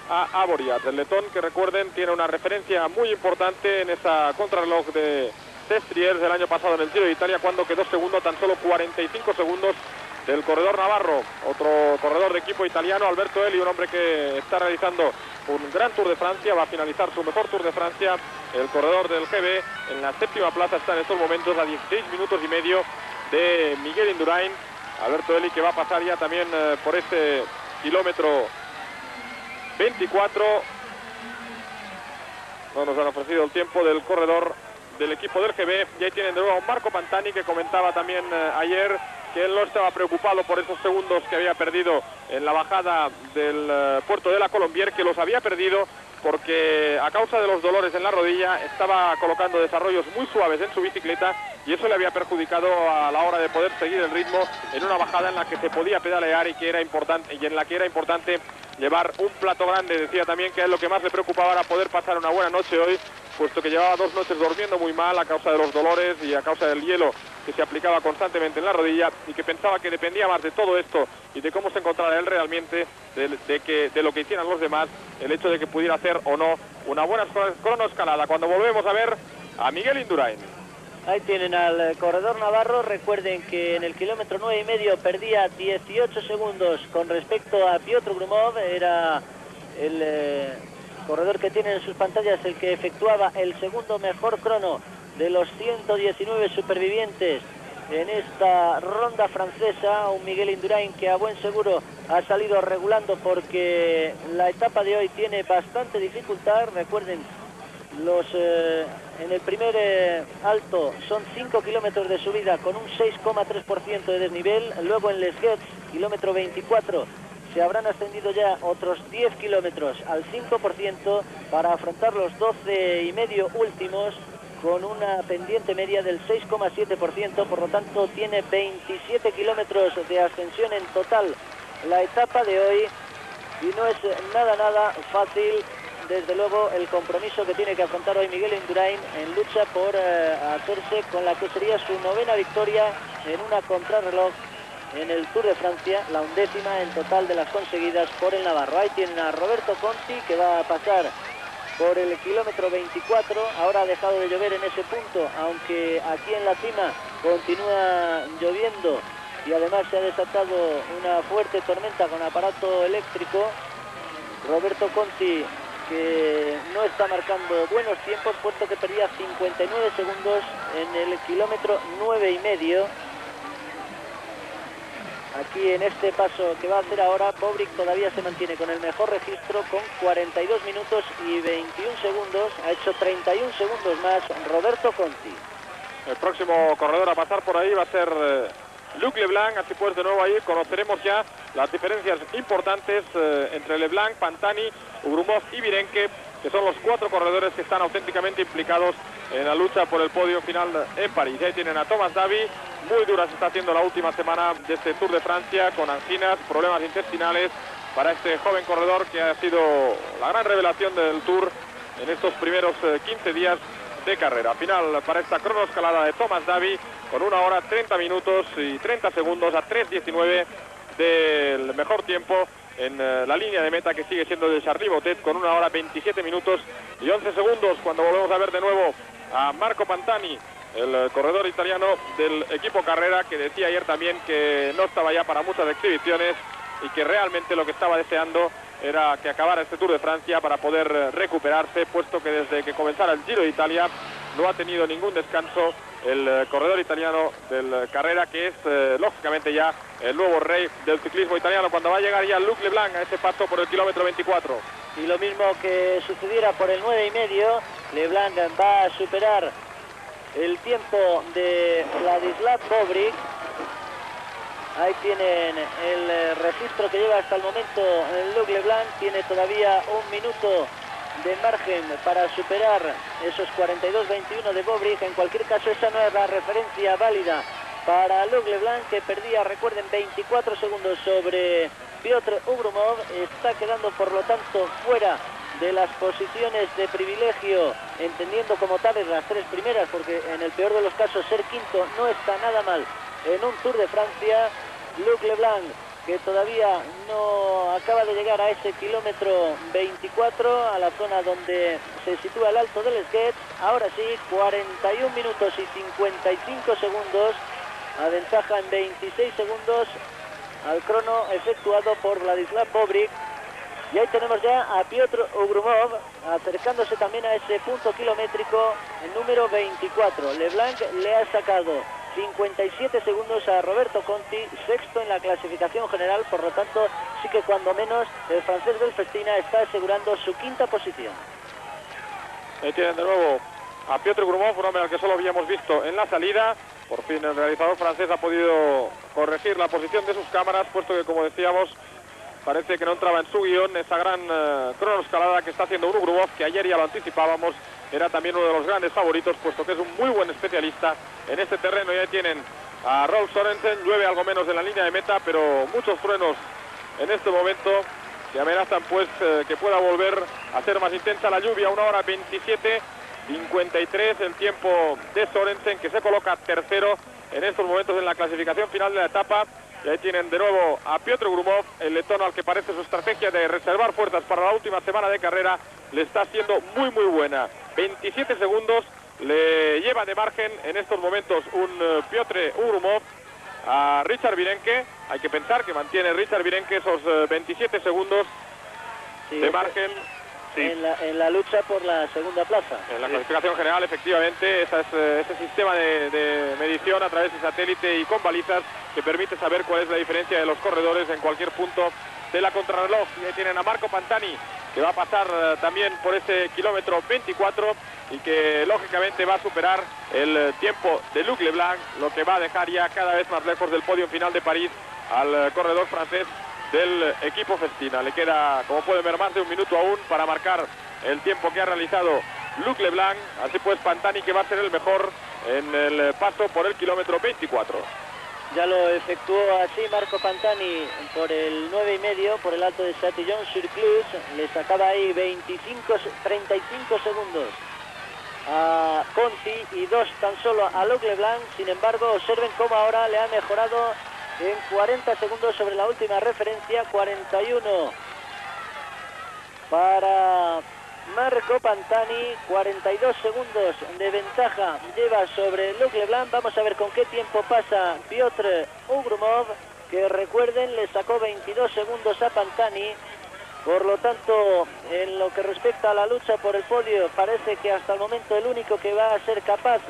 a Boriat. El letón, que recuerden, tiene una referencia muy importante en esa contrarreloj de Sestriers del año pasado en el Giro de Italia, cuando quedó segundo, tan solo 45 segundos del corredor navarro. Otro corredor de equipo italiano, Alberto Eli, un hombre que está realizando un gran Tour de Francia, va a finalizar su mejor Tour de Francia. El corredor del GB en la séptima plaza está en estos momentos a 16 minutos y medio de Miguel Indurain. Alberto Eli, que va a pasar ya también por este kilómetro 24. No nos han ofrecido el tiempo del corredor del equipo del GB. Y ahí tienen de nuevo a Marco Pantani, que comentaba también ayer que él no estaba preocupado por esos segundos que había perdido en la bajada del puerto de la Colombier, que los había perdido porque a causa de los dolores en la rodilla estaba colocando desarrollos muy suaves en su bicicleta, y eso le había perjudicado a la hora de poder seguir el ritmo en una bajada en la que se podía pedalear y que era importante, y en la que era importante llevar un plato grande. Decía también que a él lo que más le preocupaba era poder pasar una buena noche hoy, puesto que llevaba 2 noches durmiendo muy mal a causa de los dolores y a causa del hielo que se aplicaba constantemente en la rodilla, y que pensaba que dependía más de todo esto y de cómo se encontrara él realmente de lo que hicieran los demás, el hecho de que pudiera hacer o no una buena cronoescalada. Cuando volvemos a ver a Miguel Indurain. Ahí tienen al corredor navarro. Recuerden que en el kilómetro 9,5 perdía 18 segundos con respecto a Piotr Grumov. Era el corredor que tienen en sus pantallas el que efectuaba el segundo mejor crono de los 119 supervivientes en esta ronda francesa. Un Miguel Indurain que a buen seguro ha salido regulando, porque la etapa de hoy tiene bastante dificultad. Recuerden, en el primer alto son 5 kilómetros de subida con un 6,3% de desnivel. Luego en Les Gets, kilómetro 24, se habrán ascendido ya otros 10 kilómetros al 5% para afrontar los 12,5 últimos, con una pendiente media del 6,7%, por lo tanto tiene 27 kilómetros de ascensión en total la etapa de hoy, y no es nada fácil, desde luego, el compromiso que tiene que afrontar hoy Miguel Indurain en lucha por hacerse con la que sería su 9ª victoria en una contrarreloj en el Tour de Francia, la 11ª en total de las conseguidas por el navarro. Ahí tienen a Roberto Conti, que va a pasar por el kilómetro 24. Ahora ha dejado de llover en ese punto, aunque aquí en la cima continúa lloviendo, y además se ha desatado una fuerte tormenta con aparato eléctrico. Roberto Conti, que no está marcando buenos tiempos, puesto que perdía 59 segundos en el kilómetro 9,5. Aquí en este paso que va a hacer ahora, Bobrik todavía se mantiene con el mejor registro, con 42 minutos y 21 segundos. Ha hecho 31 segundos más Roberto Conti. El próximo corredor a pasar por ahí va a ser Luc Leblanc. Así pues, de nuevo ahí conoceremos ya las diferencias importantes entre Leblanc, Pantani, Grumov y Virenque, que son los 4 corredores que están auténticamente implicados en la lucha por el podio final en París. Ahí tienen a Thomas Davy. Muy dura se está haciendo la última semana de este Tour de Francia, con anginas, problemas intestinales para este joven corredor, que ha sido la gran revelación del Tour en estos primeros 15 días de carrera. Final para esta cronoescalada de Thomas Davy, con 1 hora 30 minutos y 30 segundos a 3:19 del mejor tiempo en la línea de meta, que sigue siendo de Charly Botet, con 1 hora 27 minutos y 11 segundos. Cuando volvemos a ver de nuevo a Marco Pantani, el corredor italiano del equipo Carrera, que decía ayer también que no estaba ya para muchas exhibiciones y que realmente lo que estaba deseando era que acabara este Tour de Francia para poder recuperarse, puesto que desde que comenzara el Giro de Italia no ha tenido ningún descanso el corredor italiano del Carrera, que es lógicamente ya el nuevo rey del ciclismo italiano, cuando va a llegar ya Luc Leblanc a ese paso por el kilómetro 24. Y lo mismo que sucediera por el 9,5, Leblanc va a superar el tiempo de Vladislav Bobrik. Ahí tienen el registro que lleva hasta el momento Luc Leblanc. Tiene todavía 1 minuto de margen para superar esos 42-21 de Bobrik. En cualquier caso, esa no es la referencia válida para Luc Leblanc, que perdía, recuerden, 24 segundos sobre Piotr Grumov. Está quedando, por lo tanto, fuera de las posiciones de privilegio, entendiendo como tales las 3 primeras, porque en el peor de los casos ser quinto no está nada mal en un Tour de Francia. Luc Leblanc que todavía no acaba de llegar a ese kilómetro 24, a la zona donde se sitúa el Alto del Esquet. Ahora sí, 41 minutos y 55 segundos, aventaja en 26 segundos al crono efectuado por Vladislav Bobrik. Y ahí tenemos ya a Piotr Ugrumov acercándose también a ese punto kilométrico, el número 24. Leblanc le ha sacado 57 segundos a Roberto Conti, sexto en la clasificación general. Por lo tanto, sí que cuando menos el francés del Festina está asegurando su quinta posición. Ahí tienen de nuevo a Piotr Ugrumov, un hombre al que solo habíamos visto en la salida. Por fin el realizador francés ha podido corregir la posición de sus cámaras, puesto que, como decíamos, parece que no entraba en su guión esa gran cronoescalada que está haciendo Ugrumov, que ayer ya lo anticipábamos, era también uno de los grandes favoritos, puesto que es un muy buen especialista en este terreno. Ya tienen a Rolf Sorensen, llueve algo menos en la línea de meta, pero muchos truenos en este momento que amenazan pues que pueda volver a ser más intensa la lluvia. 1 hora 27:53 el tiempo de Sorensen, que se coloca tercero en estos momentos en la clasificación final de la etapa. Y ahí tienen de nuevo a Piotr Ugrumov, el letón al que parece su estrategia de reservar fuerzas para la última semana de carrera le está siendo muy buena. 27 segundos le lleva de margen en estos momentos un Piotr Ugrumov a Richard Virenque. Hay que pensar que mantiene Richard Virenque esos 27 segundos de margen. Sí. En la lucha por la segunda plaza. En la clasificación general, efectivamente, ese sistema de medición a través de satélite y con balizas que permite saber cuál es la diferencia de los corredores en cualquier punto de la contrarreloj. Y ahí tienen a Marco Pantani, que va a pasar también por ese kilómetro 24 y que lógicamente va a superar el tiempo de Luc Leblanc, lo que va a dejar ya cada vez más lejos del podio final de París al corredor francés del equipo Festina. Le queda, como pueden ver, más de un minuto aún para marcar el tiempo que ha realizado Luc Leblanc. Así pues, Pantani, que va a ser el mejor en el paso por el kilómetro 24. Ya lo efectuó así Marco Pantani por el 9,5, por el Alto de Châtillon-sur-Cluse. Le sacaba ahí 35 segundos a Conti y 2 tan solo a Luc Leblanc. Sin embargo, observen cómo ahora le ha mejorado en 40 segundos sobre la última referencia. 41 para Marco Pantani, 42 segundos de ventaja lleva sobre Luc Leblanc. Vamos a ver con qué tiempo pasa Piotr Ugrumov, que recuerden le sacó 22 segundos a Pantani. Por lo tanto, en lo que respecta a la lucha por el podio, parece que hasta el momento el único que va a ser capaz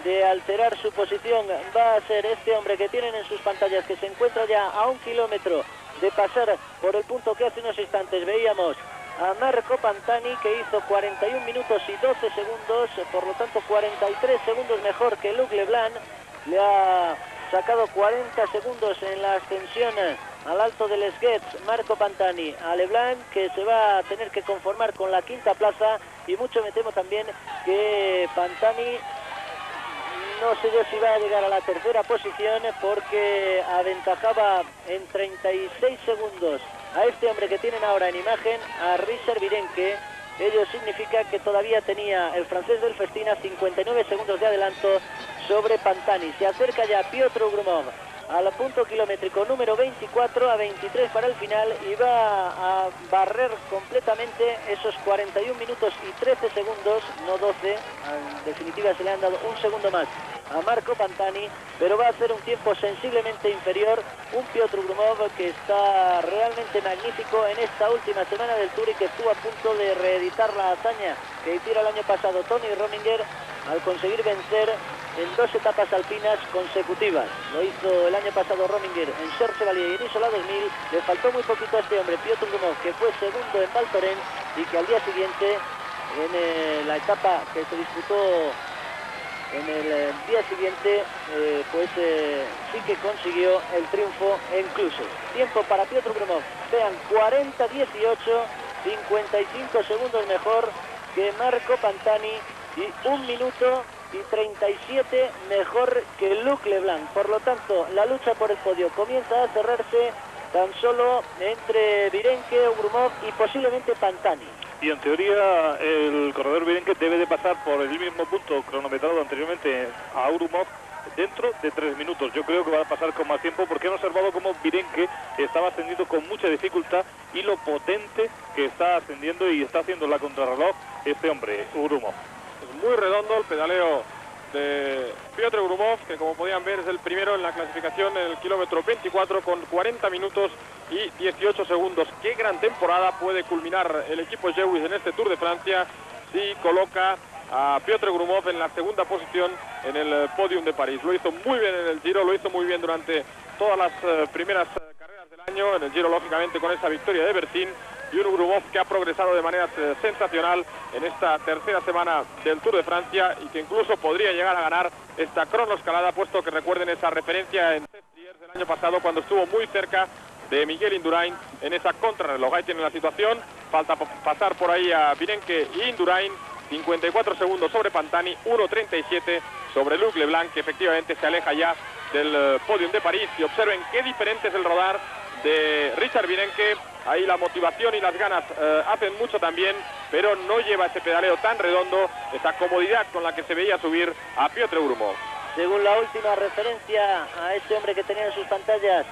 de alterar su posición va a ser este hombre que tienen en sus pantallas, que se encuentra ya a 1 kilómetro de pasar por el punto que hace unos instantes veíamos a Marco Pantani, que hizo 41 minutos y 12 segundos, por lo tanto 43 segundos mejor que Luc Leblanc. Le ha sacado 40 segundos en la ascensión al Alto del Esquet Marco Pantani a Leblanc, que se va a tener que conformar con la quinta plaza. Y mucho me temo también que Pantani, no sé yo si va a llegar a la tercera posición, porque aventajaba en 36 segundos a este hombre que tienen ahora en imagen, a Richard Virenque. Ello significa que todavía tenía el francés del Festina 59 segundos de adelanto sobre Pantani. Se acerca ya Piotr Ugrumov al punto kilométrico número 24, a 23 para el final, y va a barrer completamente esos 41 minutos y 13 segundos, no 12, en definitiva se le han dado un segundo más a Marco Pantani, pero va a ser un tiempo sensiblemente inferior. Un Piotr Ugrumov que está realmente magnífico en esta última semana del Tour y que estuvo a punto de reeditar la hazaña que hiciera el año pasado Tony Rominger al conseguir vencer en 2 etapas alpinas consecutivas. Lo hizo el año pasado Rominger en Cher-Chevalier y en Isola 2000. Le faltó muy poquito a este hombre, Piotr Ugrumov, que fue segundo en Val Thorens y que al día siguiente, en la etapa que se disputó en el día siguiente, sí que consiguió el triunfo en Cluse. Tiempo para Piotr Ugrumov, vean, 40-18, 55 segundos mejor que Marco Pantani y 1 minuto y 37 mejor que Luc Leblanc. Por lo tanto, la lucha por el podio comienza a cerrarse tan solo entre Virenque, Ugrumov y posiblemente Pantani. Y en teoría el corredor Virenque debe de pasar por el mismo punto cronometrado anteriormente a Ugrumov, dentro de 3 minutos. Yo creo que va a pasar con más tiempo porque han observado cómo Virenque estaba ascendiendo con mucha dificultad y lo potente que está ascendiendo y está haciendo la contrarreloj este hombre, Grumov. Es muy redondo el pedaleo de Piotr Grumov, que como podían ver es el primero en la clasificación en el kilómetro 24 con 40 minutos y 18 segundos. Qué gran temporada puede culminar el equipo Lewis en este Tour de Francia si coloca a Piotr Grumov en la segunda posición en el podium de París. Lo hizo muy bien en el Giro, lo hizo muy bien durante todas las primeras carreras del año, en el Giro lógicamente con esa victoria de Bertin, y un Grumov que ha progresado de manera sensacional en esta tercera semana del Tour de Francia y que incluso podría llegar a ganar esta cronoescalada, puesto que recuerden esa referencia en Sestriers del año pasado cuando estuvo muy cerca de Miguel Indurain en esa contrarreloj. Ahí tienen la situación, falta pasar por ahí a Virenque y Indurain, 54 segundos sobre Pantani, 1.37 sobre Luc Leblanc, que efectivamente se aleja ya del podium de París. Y observen qué diferente es el rodar de Richard Virenque. Ahí la motivación y las ganas hacen mucho también, pero no lleva ese pedaleo tan redondo, esa comodidad con la que se veía subir a Piotr Grumov. Según la última referencia a este hombre que tenía en sus pantallas,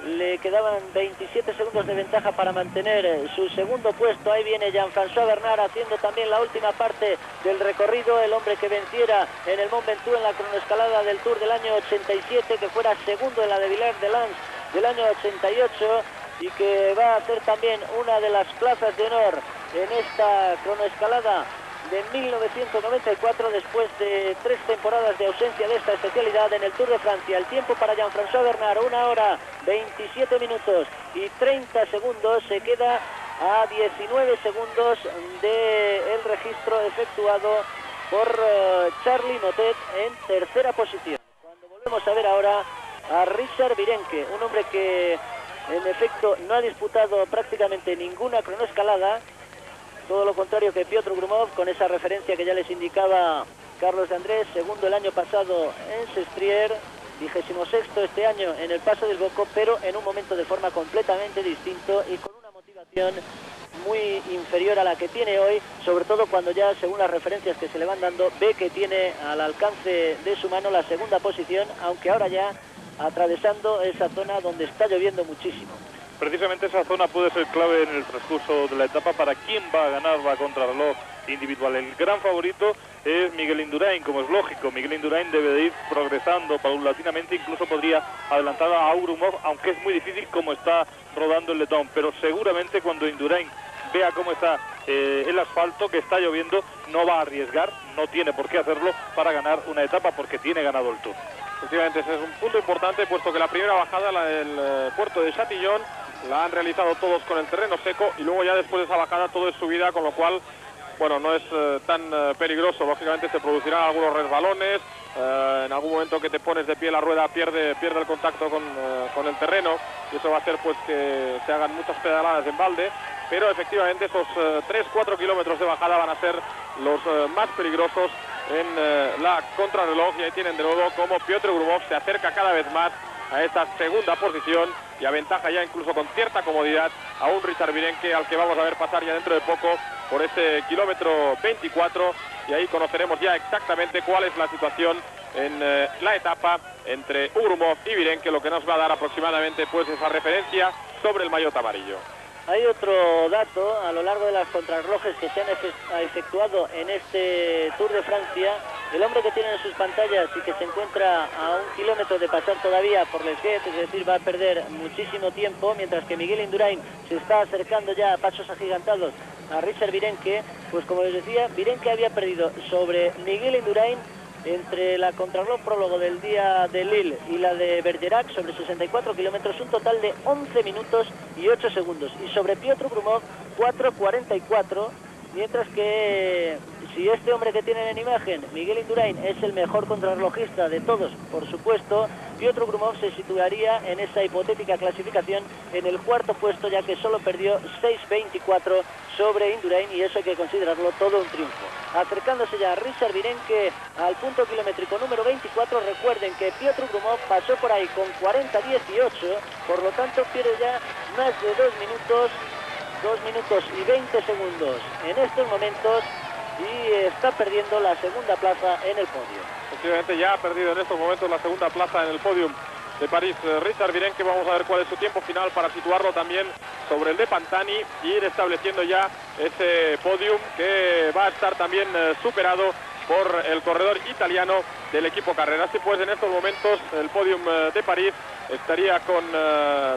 le quedaban 27 segundos de ventaja para mantener su segundo puesto. Ahí viene Jean-François Bernard haciendo también la última parte del recorrido, el hombre que venciera en el Mont Ventoux en la cronoescalada del Tour del año 87, que fuera segundo en la de Villers-de-Lans del año 88 y que va a hacer también una de las plazas de honor en esta cronoescalada de 1994, después de 3 temporadas de ausencia de esta especialidad en el Tour de Francia. El tiempo para Jean-François Bernard, 1 hora 27 minutos y 30 segundos, se queda a 19 segundos del registro efectuado por Charly Motet en tercera posición. Cuando volvemos a ver ahora a Richard Virenque, un hombre que en efecto no ha disputado prácticamente ninguna cronoescalada, todo lo contrario que Piotr Grumov, con esa referencia que ya les indicaba Carlos de Andrés, segundo el año pasado en Sestriers, 26º este año en el Paso del Boco, pero en un momento de forma completamente distinto y con una motivación muy inferior a la que tiene hoy, sobre todo cuando ya, según las referencias que se le van dando, ve que tiene al alcance de su mano la segunda posición, aunque ahora ya atravesando esa zona donde está lloviendo muchísimo. Precisamente esa zona puede ser clave en el transcurso de la etapa para quién va a ganar la contrarreloj individual. El gran favorito es Miguel Indurain, como es lógico. Miguel Indurain debe de ir progresando paulatinamente, incluso podría adelantar a Grumov, aunque es muy difícil como está rodando el letón, pero seguramente cuando Indurain vea cómo está el asfalto, que está lloviendo, no va a arriesgar, no tiene por qué hacerlo para ganar una etapa porque tiene ganado el Tour. Efectivamente, ese es un punto importante, puesto que la primera bajada, la del puerto de Chatillon, la han realizado todos con el terreno seco y luego ya después de esa bajada todo es subida, con lo cual, bueno, no es tan peligroso. Lógicamente se producirán algunos resbalones, en algún momento que te pones de pie la rueda pierde el contacto con el terreno y eso va a hacer pues que se hagan muchas pedaladas en balde, pero efectivamente esos 3-4 kilómetros de bajada van a ser los más peligrosos en la contrarreloj, y ahí tienen de nuevo como Piotr Grumov se acerca cada vez más a esta segunda posición y aventaja ya incluso con cierta comodidad a un Richard Virenque, al que vamos a ver pasar ya dentro de poco por ese kilómetro 24, y ahí conoceremos ya exactamente cuál es la situación en la etapa entre Grumov y Virenque, lo que nos va a dar aproximadamente pues esa referencia sobre el maillot amarillo. Hay otro dato a lo largo de las contrarrelojes que se han efectuado en este Tour de Francia. El hombre que tiene en sus pantallas y que se encuentra a 1 kilómetro de pasar todavía por Les Guet, es decir, va a perder muchísimo tiempo, mientras que Miguel Indurain se está acercando ya a pasos agigantados a Richard Virenque. Pues como les decía, Virenque había perdido sobre Miguel Indurain entre la contrarreloj prólogo del día de Lille y la de Bergerac sobre 64 kilómetros, un total de 11 minutos y 8 segundos. Y sobre Piotr Grumov, 4.44, mientras que si este hombre que tienen en imagen, Miguel Indurain, es el mejor contrarrelojista de todos, por supuesto, Piotr Grumov se situaría en esa hipotética clasificación en el cuarto puesto, ya que solo perdió 6.24 sobre Indurain, y eso hay que considerarlo todo un triunfo. Acercándose ya a Richard Virenque al punto kilométrico número 24, recuerden que Piotr Grumov pasó por ahí con 40.18, por lo tanto pierde ya más de 2 minutos y 20 segundos en estos momentos, y está perdiendo la segunda plaza en el podio. Efectivamente, ya ha perdido en estos momentos la segunda plaza en el podium de París Richard Virenque. Vamos a ver cuál es su tiempo final para situarlo también sobre el de Pantani y ir estableciendo ya ese podium que va a estar también superado por el corredor italiano del equipo Carrera. Así pues, en estos momentos el podium de París estaría con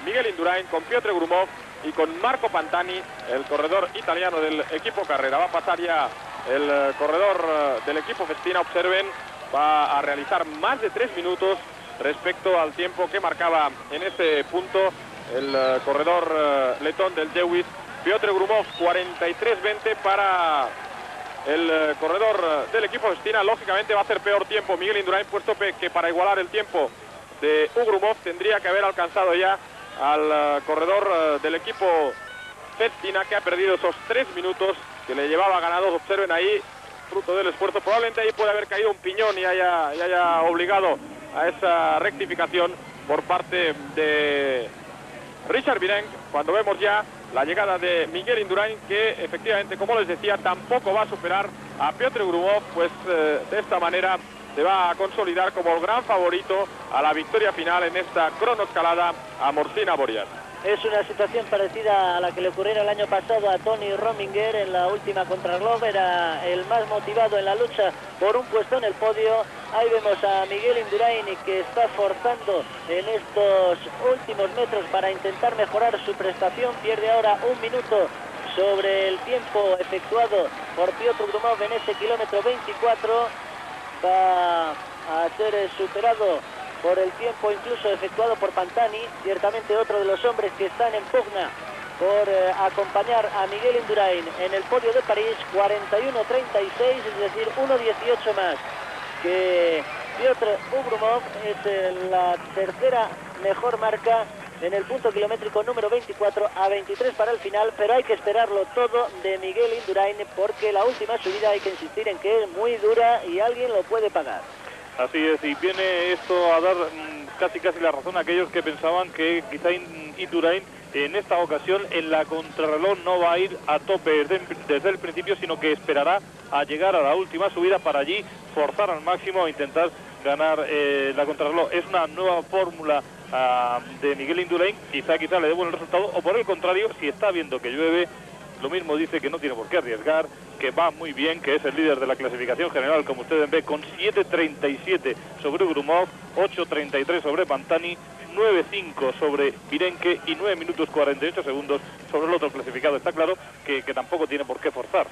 Miguel Indurain, con Piotr Grumov y con Marco Pantani, el corredor italiano del equipo Carrera. Va a pasar ya el corredor del equipo Festina. Observen, va a realizar más de 3 minutos respecto al tiempo que marcaba en ese punto el corredor letón del Jewish, Piotr Grumov. 43:20 para el corredor del equipo Festina. Lógicamente va a hacer peor tiempo Miguel Indurain, puesto que para igualar el tiempo de Grumov tendría que haber alcanzado ya al corredor del equipo Festina, que ha perdido esos 3 minutos que le llevaba ganados. Observen ahí, fruto del esfuerzo. Probablemente ahí puede haber caído un piñón y haya obligado a esa rectificación por parte de Richard Virenque, cuando vemos ya la llegada de Miguel Indurain, que efectivamente, como les decía, tampoco va a superar a Piotr Grumov, pues de esta manera se va a consolidar como el gran favorito a la victoria final en esta cronoescalada a Morsina-Boriat. Es una situación parecida a la que le ocurriera el año pasado a Tony Rominger en la última contrarreloj. Era el más motivado en la lucha por un puesto en el podio. Ahí vemos a Miguel Indurain, que está forzando en estos últimos metros para intentar mejorar su prestación. Pierde ahora 1 minuto sobre el tiempo efectuado por Piotr Grumov en ese kilómetro 24. Va a ser superado por el tiempo incluso efectuado por Pantani, ciertamente otro de los hombres que están en pugna por acompañar a Miguel Indurain en el podio de París. 41:36, es decir, 1:18 más que Piotr Grumov. Es la tercera mejor marca en el punto kilométrico número 24, a 23 para el final, pero hay que esperarlo todo de Miguel Indurain, porque la última subida hay que insistir en que es muy dura y alguien lo puede pagar. Así es, y viene esto a dar casi la razón a aquellos que pensaban que quizá Indurain en esta ocasión en la contrarreloj no va a ir a tope desde el principio, sino que esperará a llegar a la última subida para allí forzar al máximo e intentar ganar la contrarreloj. Es una nueva fórmula de Miguel Indurain, quizá le dé buen resultado, o por el contrario, si está viendo que llueve, lo mismo dice que no tiene por qué arriesgar, que va muy bien, que es el líder de la clasificación general, como ustedes ven, con 7:37 sobre Grumov, 8:33 sobre Pantani, 9:5 sobre Virenque y 9 minutos 48 segundos sobre el otro clasificado. Está claro que tampoco tiene por qué forzar.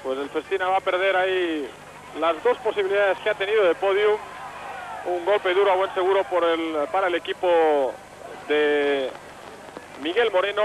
Pues el Festina va a perder ahí las 2 posibilidades que ha tenido de podium. Un golpe duro a buen seguro para el equipo de Miguel Moreno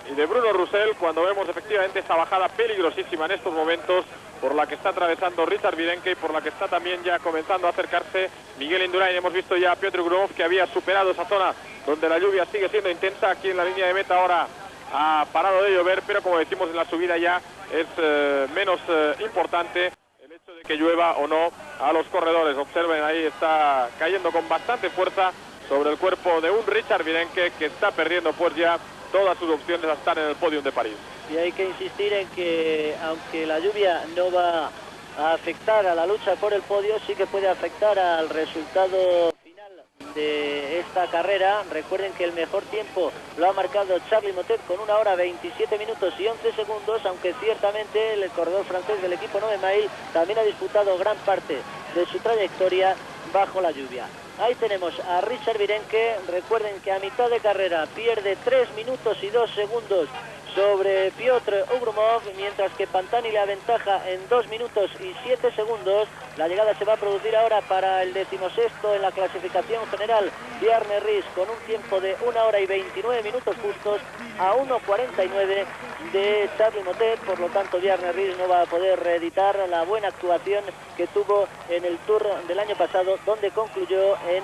y de Bruno Roussel, cuando vemos efectivamente esa bajada peligrosísima en estos momentos por la que está atravesando Richard Virenque y por la que está también ya comenzando a acercarse Miguel Indurain. Hemos visto ya a Piotr Grumov, que había superado esa zona donde la lluvia sigue siendo intensa. Aquí en la línea de meta ahora ha parado de llover, pero como decimos, en la subida ya es menos importante el hecho de que llueva o no a los corredores. Observen, ahí está cayendo con bastante fuerza sobre el cuerpo de un Richard Virenque, que está perdiendo pues ya todas sus opciones a estar en el podium de París. Y hay que insistir en que, aunque la lluvia no va a afectar a la lucha por el podio, sí que puede afectar al resultado final de esta carrera. Recuerden que el mejor tiempo lo ha marcado Charly Motet con 1 hora 27 minutos y 11 segundos, aunque ciertamente el corredor francés del equipo 9 Mile también ha disputado gran parte de su trayectoria bajo la lluvia. Ahí tenemos a Richard Virenque. Recuerden que a mitad de carrera pierde 3 minutos y 2 segundos sobre Piotr Grumov, mientras que Pantani le aventaja en 2 minutos y 7 segundos. La llegada se va a producir ahora para el 16º en la clasificación general, Bjarne Riis, con un tiempo de 1 hora y 29 minutos justos, a 1:49 de Charly Motet. Por lo tanto, Bjarne Riis no va a poder reeditar la buena actuación que tuvo en el Tour del año pasado, donde concluyó en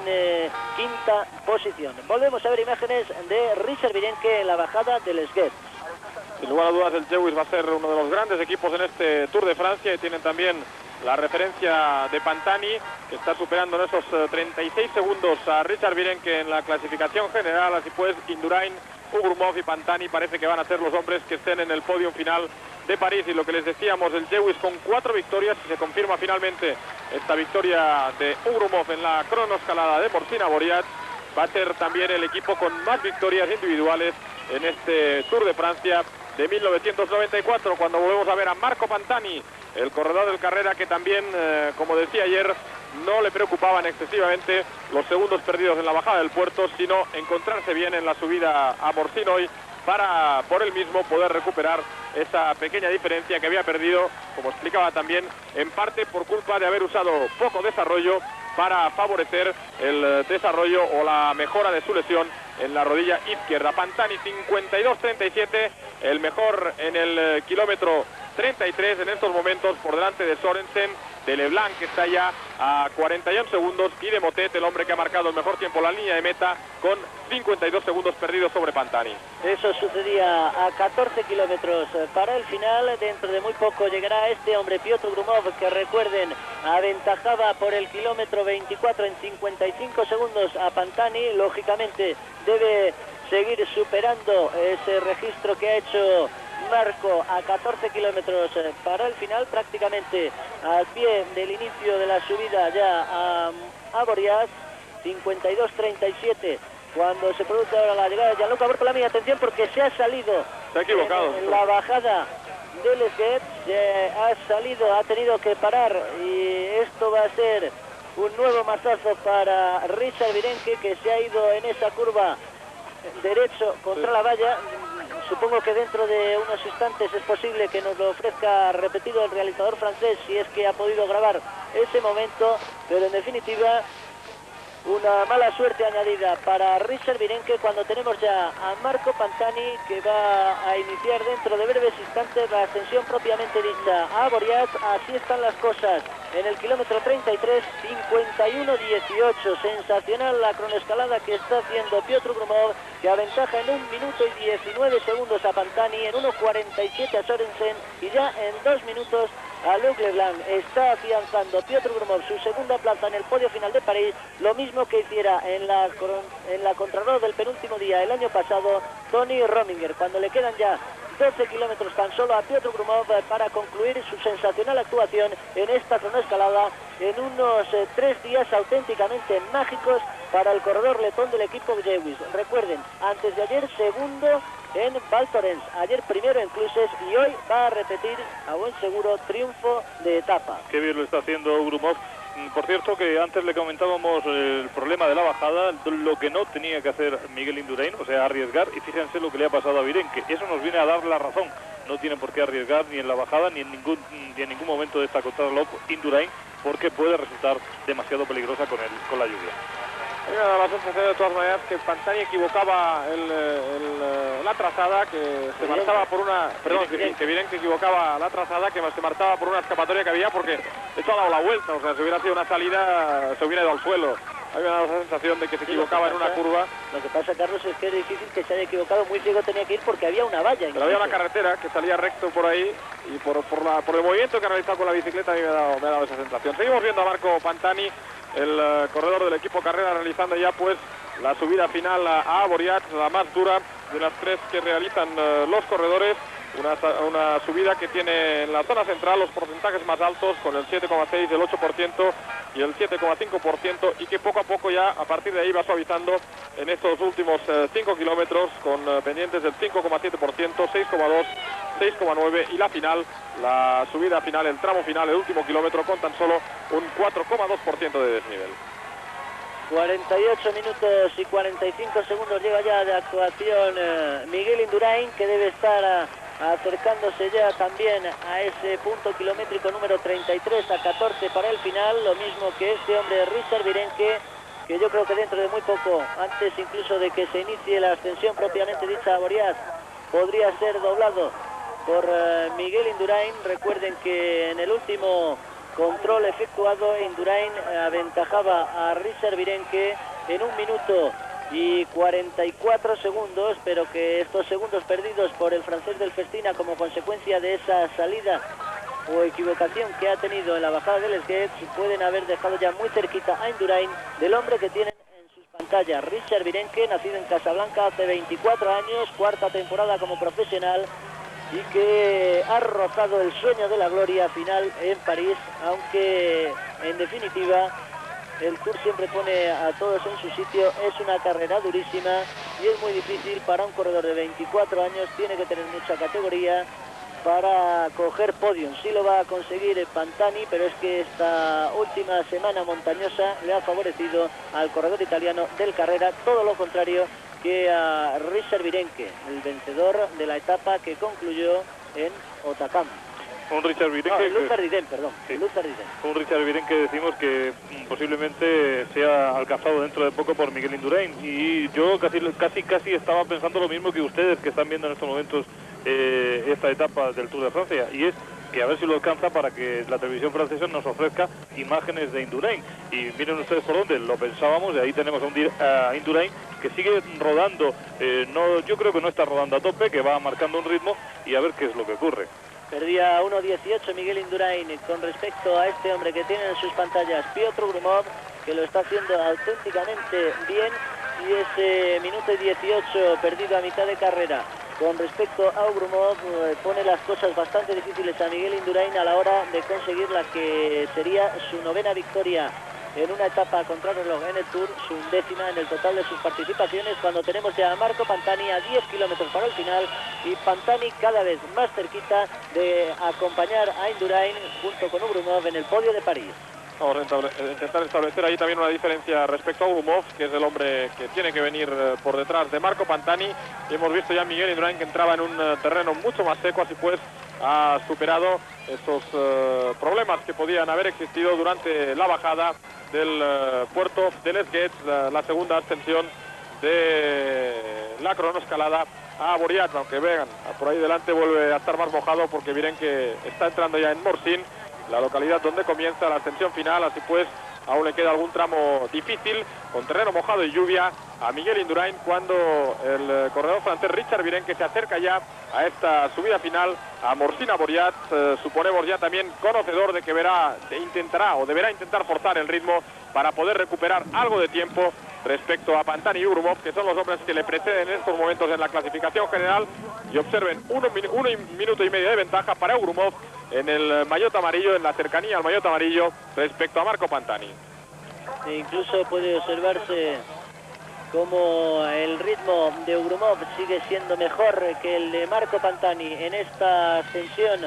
5ª posición. Volvemos a ver imágenes de Richard Virenque en la bajada del Sghet. Sin lugar a dudas, el Jewish va a ser uno de los grandes equipos en este Tour de Francia, y tienen también la referencia de Pantani, que está superando en esos 36 segundos a Richard Virenque en la clasificación general. Así pues, Indurain, Grumov y Pantani parece que van a ser los hombres que estén en el podio final de París. Y lo que les decíamos, el Lewis con 4 victorias, y se confirma finalmente esta victoria de Ugrumov en la cronoescalada de Morsina Boriat, va a ser también el equipo con más victorias individuales en este Tour de Francia de 1994, cuando volvemos a ver a Marco Pantani, el corredor del Carrera, que también, como decía ayer, no le preocupaban excesivamente los segundos perdidos en la bajada del puerto, sino encontrarse bien en la subida a Morsinoy para por él mismo poder recuperar esa pequeña diferencia que había perdido, como explicaba también, en parte por culpa de haber usado poco desarrollo para favorecer el desarrollo o la mejora de su lesión en la rodilla izquierda. Pantani 52-37, el mejor en el kilómetro 33 en estos momentos, por delante de Sorensen, de Leblanc, que está ya a 41 segundos, y de Motet, el hombre que ha marcado el mejor tiempo en la línea de meta, con 52 segundos perdidos sobre Pantani. Eso sucedía a 14 kilómetros para el final. Dentro de muy poco llegará este hombre, Piotr Grumov, que recuerden, aventajaba por el kilómetro 24 en 55 segundos a Pantani. Lógicamente debe seguir superando ese registro que ha hecho Marco a 14 kilómetros para el final, prácticamente al pie del inicio de la subida ya a Borias. 52-37 cuando se produce ahora la llegada de Gianluca Bortolami. Atención, porque se ha salido, se ha equivocado en la bajada del Esguet, se ha salido, ha tenido que parar, y esto va a ser un nuevo mazazo para Richard Virenque, que se ha ido en esa curva derecho contra la valla. Supongo que dentro de unos instantes es posible que nos lo ofrezca repetido el realizador francés, si es que ha podido grabar ese momento, pero en definitiva una mala suerte añadida para Richard Virenque, cuando tenemos ya a Marco Pantani, que va a iniciar dentro de breves instantes la ascensión propiamente dicha a Boriat. Así están las cosas en el kilómetro 33, 51-18. Sensacional la cronoescalada que está haciendo Piotr Grumov, que aventaja en 1 minuto y 19 segundos a Pantani, en 1:47 a Sorensen, y ya en 2 minutos a Luc Leblanc. Está afianzando Piotr Grumov su segunda plaza en el podio final de París, lo mismo que hiciera en la contrarreloj del penúltimo día el año pasado Tony Rominger, cuando le quedan ya 12 kilómetros tan solo a Piotr Grumov para concluir su sensacional actuación en esta cronoescalada, en unos 3 días auténticamente mágicos para el corredor letón del equipo Lewis. Recuerden, antes de ayer segundo en Val Thorens, ayer primero en Cluses, y hoy va a repetir a buen seguro triunfo de etapa. Qué bien lo está haciendo Grumov. Por cierto, que antes le comentábamos el problema de la bajada, lo que no tenía que hacer Miguel Indurain, o sea, arriesgar, y fíjense lo que le ha pasado a Virenque. Eso nos viene a dar la razón. No tiene por qué arriesgar ni en la bajada ni en ningún momento de esta contrarreloj Indurain, porque puede resultar demasiado peligrosa con la lluvia. A mí me da la sensación de todas maneras que Pantani equivocaba la trazada, que se marchaba por una... Perdón, que Virenque equivocaba la trazada, que se marchaba por una escapatoria que había, porque de hecho ha dado la vuelta. O sea, si hubiera sido una salida, se hubiera ido al suelo. A mí me da la sensación de que se equivocaba en una curva. Lo que pasa, Carlos, es que es difícil que se haya equivocado. Muy ciego tenía que ir porque había una valla. Pero había una carretera que salía recto por ahí, y por el movimiento que ha realizado con la bicicleta, a mí me ha dado esa sensación. Seguimos viendo a Marco Pantani, el corredor del equipo Carrera, realizando ya pues la subida final a Boriat, la más dura de las 3 que realizan los corredores. Una subida que tiene en la zona central los porcentajes más altos, con el 7,6, el 8% y el 7,5%, y que poco a poco ya a partir de ahí va suavizando en estos últimos 5 kilómetros, con pendientes del 5,7%, 6,2, 6,9, y la final, la subida final, el tramo final, el último kilómetro, con tan solo un 4,2% de desnivel. 48 minutos y 45 segundos lleva ya de actuación Miguel Indurain, que debe estar acercándose ya también a ese punto kilométrico número 33, a 14 para el final, lo mismo que este hombre Richard Virenque, que yo creo que dentro de muy poco, antes incluso de que se inicie la ascensión propiamente dicha a Boriat, podría ser doblado por Miguel Indurain. Recuerden que en el último control efectuado, Indurain aventajaba a Richard Virenque en 1 minuto y 44 segundos, pero que estos segundos perdidos por el francés del Festina como consecuencia de esa salida o equivocación que ha tenido en la bajada del Esguet pueden haber dejado ya muy cerquita a Indurain del hombre que tienen en sus pantallas, Richard Virenque, nacido en Casablanca hace 24 años, 4ª temporada como profesional, y que ha rozado el sueño de la gloria final en París, aunque en definitiva el Tour siempre pone a todos en su sitio. Es una carrera durísima y es muy difícil para un corredor de 24 años, tiene que tener mucha categoría para coger podium. Sí lo va a conseguir Pantani, pero es que esta última semana montañosa le ha favorecido al corredor italiano del Carrera, todo lo contrario que a Richard Virenque, el vencedor de la etapa que concluyó en Otakam. Un Richard Virenque... No, Luz Ardiden, perdón. Sí. Luz Ardiden. Un Richard Virenque decimos que posiblemente sea alcanzado dentro de poco por Miguel Indurain. Y yo casi estaba pensando lo mismo que ustedes que están viendo en estos momentos esta etapa del Tour de Francia. Y es que a ver si lo alcanza para que la televisión francesa nos ofrezca imágenes de Indurain. Y miren ustedes por dónde lo pensábamos, y ahí tenemos a Indurain que sigue rodando. Yo creo que no está rodando a tope, que va marcando un ritmo, y a ver qué es lo que ocurre. Perdía 1.18 Miguel Indurain con respecto a este hombre que tiene en sus pantallas Piotr Grumov, que lo está haciendo auténticamente bien, y ese minuto y 18 perdido a mitad de carrera. Con respecto a Grumov, pone las cosas bastante difíciles a Miguel Indurain a la hora de conseguir la que sería su 9ª victoria en una etapa contrarreloj en el Tour, su 11ª en el total de sus participaciones, cuando tenemos ya a Marco Pantani a 10 kilómetros para el final, y Pantani cada vez más cerquita de acompañar a Indurain junto con Grumov en el podio de París. Vamos a intentar establecer ahí también una diferencia respecto a Grumov, que es el hombre que tiene que venir por detrás de Marco Pantani. Y hemos visto ya a Miguel Indurain que entraba en un terreno mucho más seco, así pues ha superado esos problemas que podían haber existido durante la bajada del puerto de Les Gets, la segunda ascensión de la cronoescalada a Boriat, aunque vean, por ahí delante vuelve a estar más mojado porque miren que está entrando ya en Morsin, la localidad donde comienza la ascensión final, así pues aún le queda algún tramo difícil con terreno mojado y lluvia a Miguel Indurain, cuando el corredor francés Richard Virenque se acerca ya a esta subida final a Morsina Boriat. Supone Boriat también conocedor de que deberá intentar forzar el ritmo para poder recuperar algo de tiempo respecto a Pantani y Grumov, que son los hombres que le preceden en estos momentos en la clasificación general. Y observen, un minuto y medio de ventaja para Grumov en el maillot amarillo, en la cercanía al maillot amarillo respecto a Marco Pantani. E incluso puede observarse como el ritmo de Grumov sigue siendo mejor que el de Marco Pantani en esta ascensión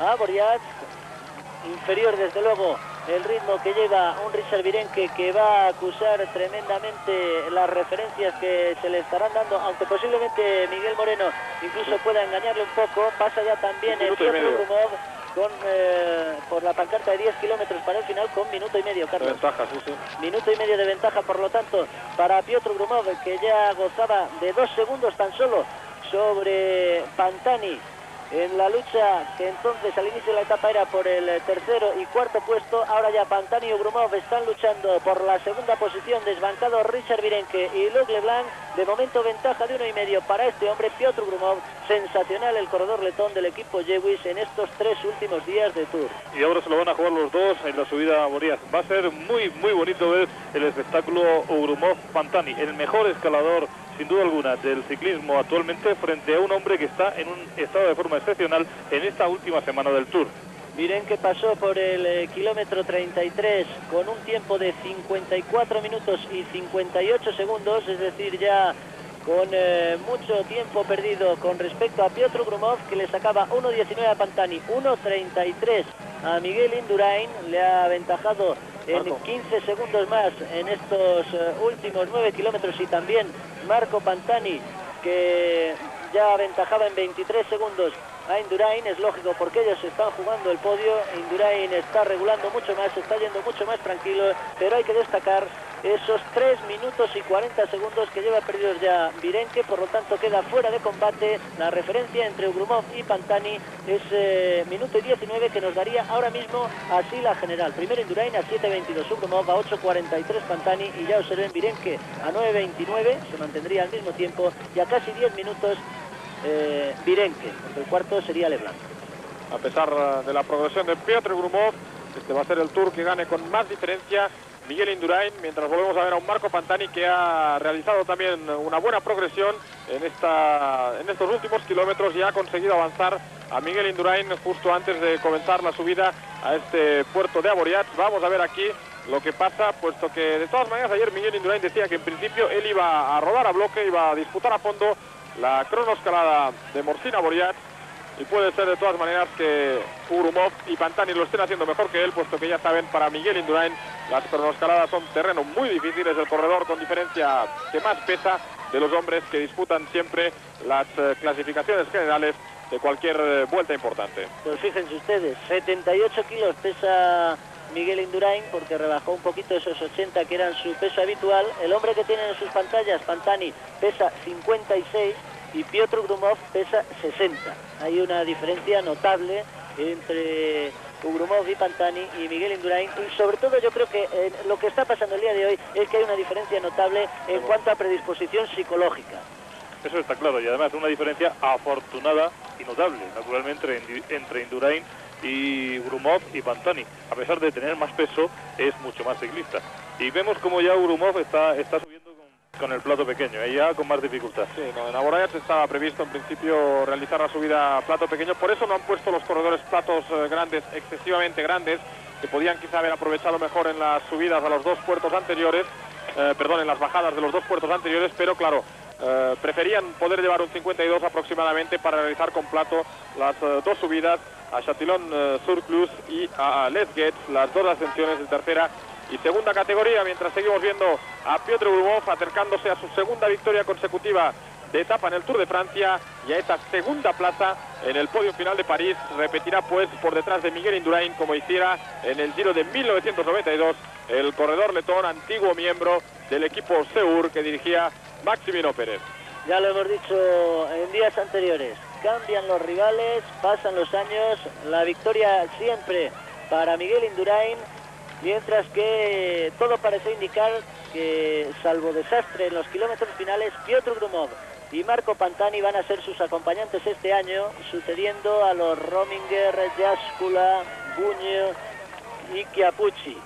a Boriat. Inferior desde luego el ritmo que lleva un Richard Virenque, que va a acusar tremendamente las referencias que se le estarán dando, aunque posiblemente Miguel Moreno incluso pueda engañarle un poco. Pasa ya también el Piotr Grumov por la pancarta de 10 kilómetros para el final con minuto y medio, Carlos. Ventaja, sí. Minuto y medio de ventaja, por lo tanto, para Piotr Grumov, que ya gozaba de 2 segundos tan solo sobre Pantani en la lucha que entonces al inicio de la etapa era por el tercero y cuarto puesto. Ahora ya Pantani y Grumov están luchando por la segunda posición, desbancado Richard Virenque y Luc Leblanc. De momento ventaja de 1,5 para este hombre, Piotr Grumov. Sensacional el corredor letón del equipo Lewis en estos 3 últimos días de Tour. Y ahora se lo van a jugar los dos en la subida a Boriat. Va a ser muy bonito ver el espectáculo Grumov-Pantani, el mejor escalador sin duda alguna del ciclismo actualmente, frente a un hombre que está en un estado de forma excepcional en esta última semana del Tour. Miren que pasó por el kilómetro 33 con un tiempo de 54 minutos y 58 segundos, es decir, ya con mucho tiempo perdido con respecto a Piotr Grumov, que le sacaba 1.19 a Pantani, 1.33 a Miguel Indurain. Le ha aventajado en 15 segundos más en estos últimos 9 kilómetros, y también Marco Pantani, que ya aventajaba en 23 segundos a Indurain. Es lógico porque ellos están jugando el podio. Indurain está regulando mucho más, está yendo mucho más tranquilo, pero hay que destacar esos 3 minutos y 40 segundos que lleva perdidos ya Virenque. Por lo tanto queda fuera de combate. La referencia entre Grumov y Pantani es minuto y 19, que nos daría ahora mismo así la general. Primero Indurain a 7.22, Grumov a 8.43 Pantani, y ya observen Virenque a 9.29, se mantendría al mismo tiempo, y a casi 10 minutos Virenque, porque el cuarto sería Leblanc. A pesar de la progresión de Piotr Grumov, este va a ser el Tour que gane con más diferencia Miguel Indurain, mientras volvemos a ver a un Marco Pantani que ha realizado también una buena progresión en estos últimos kilómetros y ha conseguido avanzar a Miguel Indurain justo antes de comenzar la subida a este puerto de Avoriaz. Vamos a ver aquí lo que pasa, puesto que de todas maneras ayer Miguel Indurain decía que en principio él iba a rodar a bloque, iba a disputar a fondo la cronoescalada de Morzine Avoriaz, y puede ser de todas maneras que Ugrumov y Pantani lo estén haciendo mejor que él, puesto que ya saben, para Miguel Indurain las cronoescaladas son terreno muy difícil, es el corredor con diferencia que más pesa de los hombres que disputan siempre las clasificaciones generales de cualquier vuelta importante. Pues fíjense ustedes, 78 kilos pesa Miguel Indurain, porque rebajó un poquito esos 80 que eran su peso habitual. El hombre que tienen en sus pantallas, Pantani, pesa 56 y Piotr Ugrumov pesa 60. Hay una diferencia notable entre Ugrumov y Pantani y Miguel Indurain, y sobre todo yo creo que lo que está pasando el día de hoy es que hay una diferencia notable en cuanto a predisposición psicológica. Eso está claro, y además una diferencia afortunada y notable, naturalmente, entre Indurain y Ugrumov y Pantani. A pesar de tener más peso, es mucho más ciclista. Y vemos como ya Ugrumov está subiendo con el plato pequeño, ya con más dificultad. Sí, no, en Avoriaz estaba previsto en principio realizar la subida a plato pequeño, por eso no han puesto los corredores platos grandes, excesivamente grandes, que podían quizá haber aprovechado mejor en las subidas a los dos puertos anteriores, en las bajadas de los dos puertos anteriores, pero claro, preferían poder llevar un 52 aproximadamente para realizar con plato las dos subidas a Châtillon-sur-Cluse y a Les Guets, las dos ascensiones de tercera y segunda categoría, mientras seguimos viendo a Piotr Ugrumov acercándose a su segunda victoria consecutiva de etapa en el Tour de Francia y a esa segunda plaza en el podio final de París. Repetirá pues por detrás de Miguel Indurain, como hiciera en el Giro de 1992 el corredor letón, antiguo miembro del equipo Seur que dirigía Maximino Pérez. Ya lo hemos dicho en días anteriores, cambian los rivales, pasan los años, la victoria siempre para Miguel Indurain, mientras que todo parece indicar que, salvo desastre en los kilómetros finales, Piotr Ugrumov y Marco Pantani van a ser sus acompañantes este año, sucediendo a los Rominger, Jaskula, Buño y Chiapucci.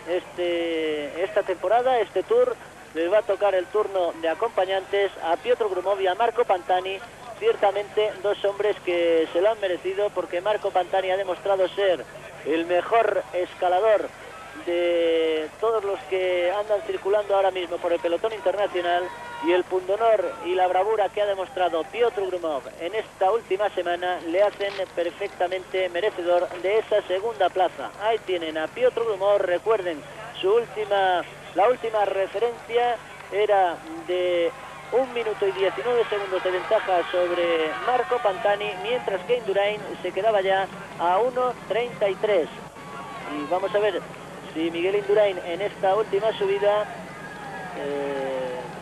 Esta temporada, este Tour, les va a tocar el turno de acompañantes a Piotr Ugrumov y a Marco Pantani. Ciertamente dos hombres que se lo han merecido, porque Marco Pantani ha demostrado ser el mejor escalador de todos los que andan circulando ahora mismo por el pelotón internacional, y el pundonor y la bravura que ha demostrado Piotr Ugrumov en esta última semana le hacen perfectamente merecedor de esa segunda plaza. Ahí tienen a Piotr Ugrumov, recuerden, la última referencia era de 1 minuto y 19 segundos de ventaja sobre Marco Pantani, mientras que Indurain se quedaba ya a 1:33. Y vamos a ver si Miguel Indurain en esta última subida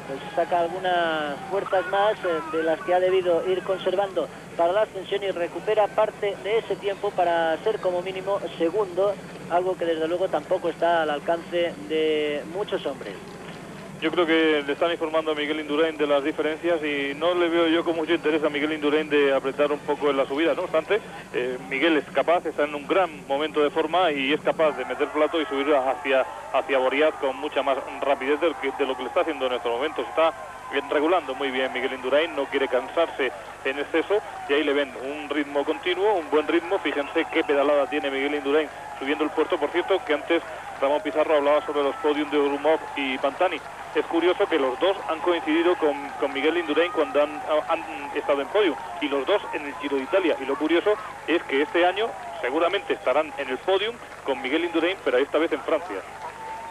pues saca algunas fuerzas más de las que ha debido ir conservando para la ascensión, y recupera parte de ese tiempo para ser como mínimo segundo, algo que desde luego tampoco está al alcance de muchos hombres. Yo creo que le están informando a Miguel Indurain de las diferencias y no le veo yo con mucho interés a Miguel Indurain de apretar un poco en la subida. No obstante, Miguel es capaz, está en un gran momento de forma y es capaz de meter plato y subir hacia Avoriaz con mucha más rapidez de lo que le está haciendo en estos momentos. Está regulando muy bien Miguel Indurain, no quiere cansarse en exceso y ahí le ven un ritmo continuo, un buen ritmo. Fíjense qué pedalada tiene Miguel Indurain subiendo el puerto. Por cierto, que antes Ramón Pizarro hablaba sobre los podiums de Ugrumov y Pantani. Es curioso que los dos han coincidido con Miguel Indurain cuando han estado en podio, y los dos en el Giro de Italia. Y lo curioso es que este año seguramente estarán en el podium con Miguel Indurain, pero esta vez en Francia.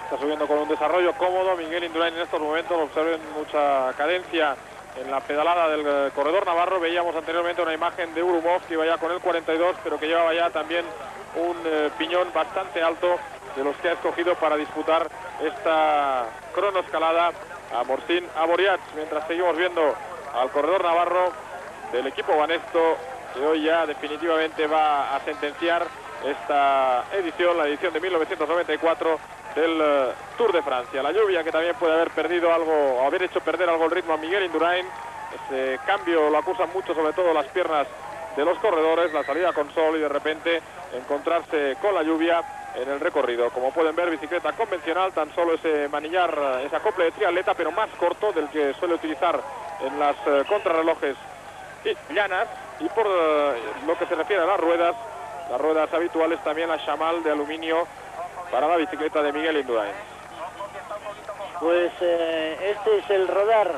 Está subiendo con un desarrollo cómodo Miguel Indurain en estos momentos. Observen mucha cadencia en la pedalada del corredor navarro. Veíamos anteriormente una imagen de Ugrumov que iba ya con el 42, pero que llevaba ya también un piñón bastante alto de los que ha escogido para disputar esta cronoescalada a Morzine Avoriaz, mientras seguimos viendo al corredor navarro del equipo Banesto, que hoy ya definitivamente va a sentenciar esta edición, la edición de 1994 del Tour de Francia. La lluvia, que también puede haber perdido algo, o haber hecho perder algo el ritmo a Miguel Indurain. Ese cambio lo acusan mucho, sobre todo las piernas de los corredores, la salida con sol y de repente encontrarse con la lluvia en el recorrido. Como pueden ver, bicicleta convencional, tan solo ese manillar, ese acople de triatleta, pero más corto del que suele utilizar en las contrarrelojes llanas. Y por lo que se refiere a las ruedas habituales, también la chamal de aluminio para la bicicleta de Miguel Indurain. Pues este es el rodar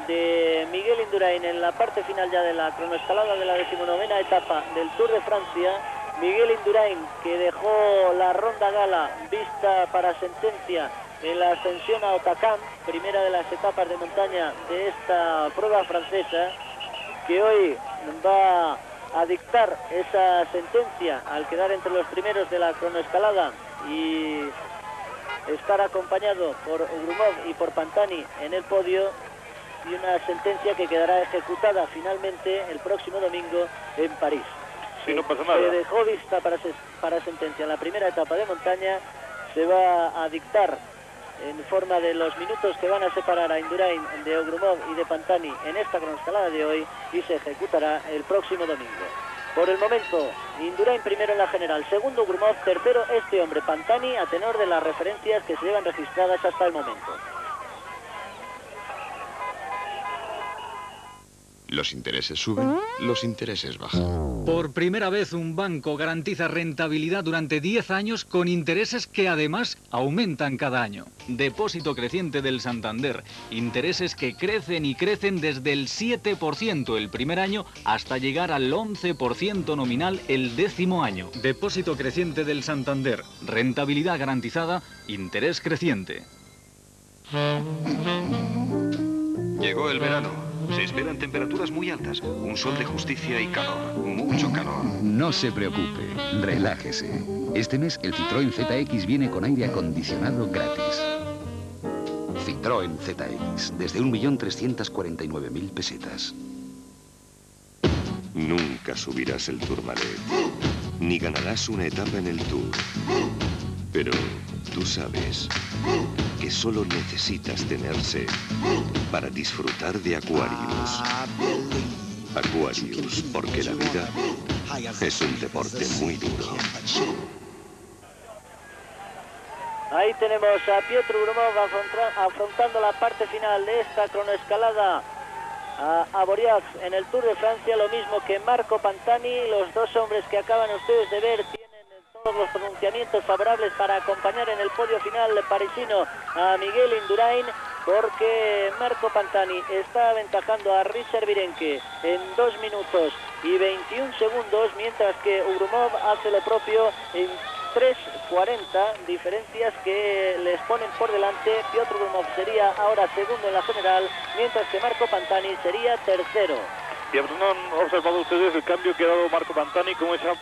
de Miguel Indurain en la parte final ya de la cronoescalada de la 19ª etapa del Tour de Francia. Miguel Indurain, que dejó la ronda gala vista para sentencia en la ascensión a Hautacam, primera de las etapas de montaña de esta prueba francesa, que hoy va a dictar esa sentencia al quedar entre los primeros de la cronoescalada y estar acompañado por Grumov y por Pantani en el podio, y una sentencia que quedará ejecutada finalmente el próximo domingo en París. Sí, no pasa nada. Se dejó vista para sentencia en la primera etapa de montaña, se va a dictar en forma de los minutos que van a separar a Indurain de Grumov y de Pantani en esta cronoescalada de hoy, y se ejecutará el próximo domingo. Por el momento, Indurain primero en la general, segundo Grumov, tercero este hombre, Pantani, a tenor de las referencias que se llevan registradas hasta el momento. Los intereses suben, los intereses bajan. Por primera vez un banco garantiza rentabilidad durante 10 años con intereses que además aumentan cada año. Depósito creciente del Santander. Intereses que crecen y crecen desde el 7% el primer año hasta llegar al 11% nominal el 10º año. Depósito creciente del Santander. Rentabilidad garantizada, interés creciente. Llegó el verano. Se esperan temperaturas muy altas, un sol de justicia y calor, mucho calor. No se preocupe, relájese. Este mes el Citroën ZX viene con aire acondicionado gratis. Citroën ZX, desde 1.349.000 pesetas. Nunca subirás el Tourmalet, ni ganarás una etapa en el Tour. Pero tú sabes que solo necesitas tener sed para disfrutar de Aquarius. Aquarius, porque la vida es un deporte muy duro. Ahí tenemos a Piotr Grumov afrontando la parte final de esta cronoescalada a Boriac en el Tour de Francia, lo mismo que Marco Pantani. Los dos hombres que acaban ustedes de ver tienen todos los pronunciamientos favorables para acompañar en el podio final parisino a Miguel Indurain, porque Marco Pantani está aventajando a Richard Virenque en 2 minutos y 21 segundos, mientras que Grumov hace lo propio en 3:40, diferencias que les ponen por delante. Piotr Grumov sería ahora segundo en la general, mientras que Marco Pantani sería tercero. Y habrán observado ustedes el cambio que ha dado Marco Pantani, como se ha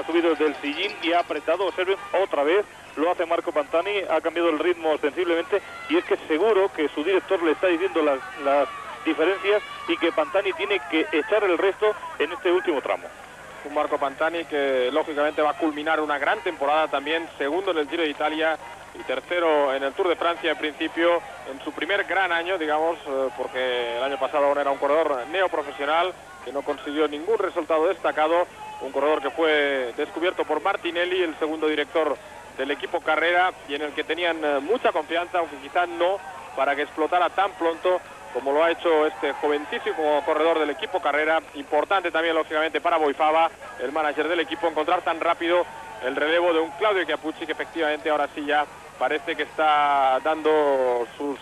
subido desde el sillín y ha apretado. Observen otra vez, lo hace Marco Pantani, ha cambiado el ritmo sensiblemente, y es que seguro que su director le está diciendo las diferencias y que Pantani tiene que echar el resto en este último tramo. Un Marco Pantani que lógicamente va a culminar una gran temporada también, segundo en el Giro de Italia y tercero en el Tour de Francia, en principio en su primer gran año, digamos, porque el año pasado aún era un corredor neoprofesional que no consiguió ningún resultado destacado, un corredor que fue descubierto por Martinelli, el segundo director del equipo Carrera, y en el que tenían mucha confianza, aunque quizás no para que explotara tan pronto como lo ha hecho este jovencísimo corredor del equipo Carrera. Importante también, lógicamente, para Boifava, el manager del equipo, encontrar tan rápido el relevo de un Claudio Chiappucci, que efectivamente ahora sí ya parece que está dando sus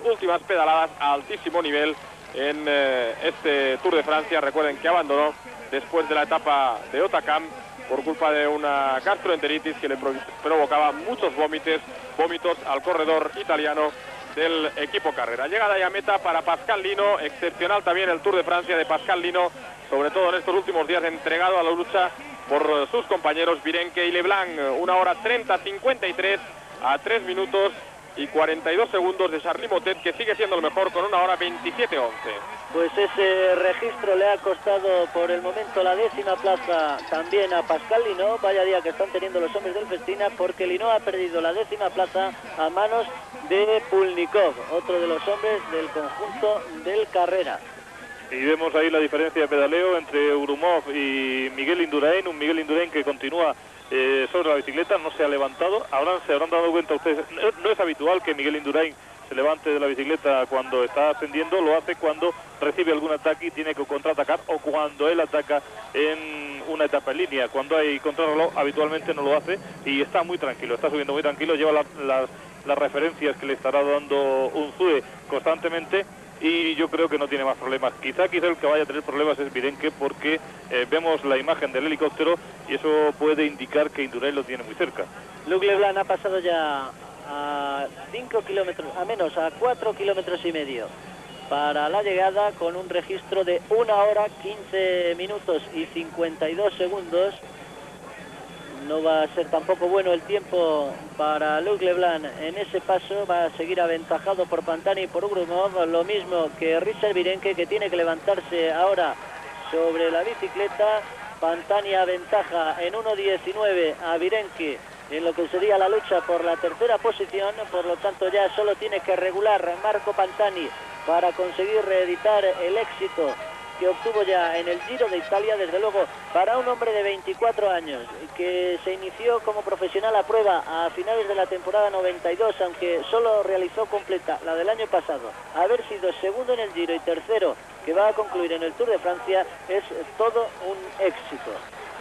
últimas pedaladas a altísimo nivel en este Tour de Francia. Recuerden que abandonó después de la etapa de Hautacam por culpa de una gastroenteritis que le provocaba muchos vómitos al corredor italiano del equipo Carrera. Llegada ya a meta para Pascal Lino, excepcional también el Tour de Francia de Pascal Lino, sobre todo en estos últimos días, entregado a la lucha por sus compañeros Virenque y Leblanc. 1:30:53 a 3 minutos y 42 segundos de Charly Motet, que sigue siendo el mejor con 1:27:11. Pues ese registro le ha costado por el momento la 10ª plaza también a Pascal Lino. Vaya día que están teniendo los hombres del Festina, porque Lino ha perdido la 10ª plaza a manos de Pulnikov, otro de los hombres del conjunto del Carrera. Y vemos ahí la diferencia de pedaleo entre Grumov y Miguel Indurain, un Miguel Indurain que continúa sobre la bicicleta, no se ha levantado. Ahora se habrán dado cuenta ustedes, no es habitual que Miguel Indurain se levante de la bicicleta cuando está ascendiendo, lo hace cuando recibe algún ataque y tiene que contraatacar, o cuando él ataca en una etapa en línea. Cuando hay contrarreloj habitualmente no lo hace y está muy tranquilo, está subiendo muy tranquilo, lleva las referencias que le estará dando Unzué constantemente, y yo creo que no tiene más problemas. Quizá el que vaya a tener problemas es Virenque, porque vemos la imagen del helicóptero y eso puede indicar que Indurain lo tiene muy cerca. Luc Leblanc ha pasado ya a 5 kilómetros, a menos, a 4 kilómetros y medio para la llegada, con un registro de 1 hora 15 minutos y 52 segundos. No va a ser tampoco bueno el tiempo para Luc Leblanc en ese paso. Va a seguir aventajado por Pantani y por Grumov, lo mismo que Richard Virenque, que tiene que levantarse ahora sobre la bicicleta. Pantani aventaja en 1.19 a Virenque en lo que sería la lucha por la tercera posición, por lo tanto ya solo tiene que regular Marco Pantani para conseguir reeditar el éxito que obtuvo ya en el Giro de Italia. Desde luego, para un hombre de 24 años que se inició como profesional a prueba a finales de la temporada 92, aunque solo realizó completa la del año pasado, haber sido segundo en el Giro y tercero que va a concluir en el Tour de Francia, es todo un éxito.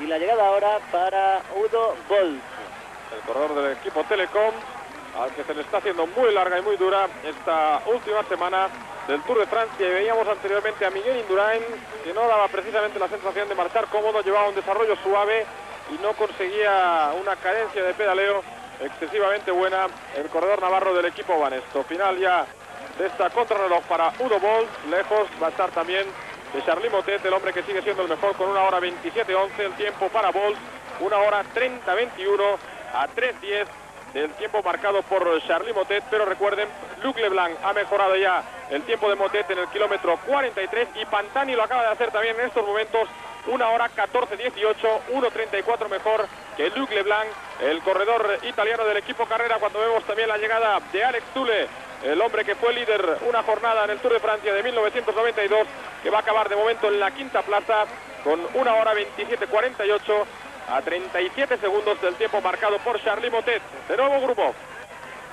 Y la llegada ahora para Udo Bolt, el corredor del equipo Telecom, al que se le está haciendo muy larga y muy dura esta última semana del Tour de Francia. Y veíamos anteriormente a Miguel Indurain, que no daba precisamente la sensación de marchar cómodo, llevaba un desarrollo suave y no conseguía una cadencia de pedaleo excesivamente buena el corredor navarro del equipo Banesto. Final ya de esta contrarreloj para Udo Bolt, lejos va a estar también de Charly Motet, el hombre que sigue siendo el mejor con 1 hora 27:11, el tiempo para Bolt 1 hora 30:21 a 3:10 del tiempo marcado por Charly Motet. Pero recuerden, Luc Leblanc ha mejorado ya el tiempo de Motet en el kilómetro 43 y Pantani lo acaba de hacer también en estos momentos, 1 hora 14:18, 1:34 mejor que Luc Leblanc, el corredor italiano del equipo Carrera. Cuando vemos también la llegada de Alex Zülle, el hombre que fue líder una jornada en el Tour de Francia de 1992, que va a acabar de momento en la quinta plaza con 1 hora 27:48 a 37 segundos del tiempo marcado por Charly Motet. De nuevo Grumov.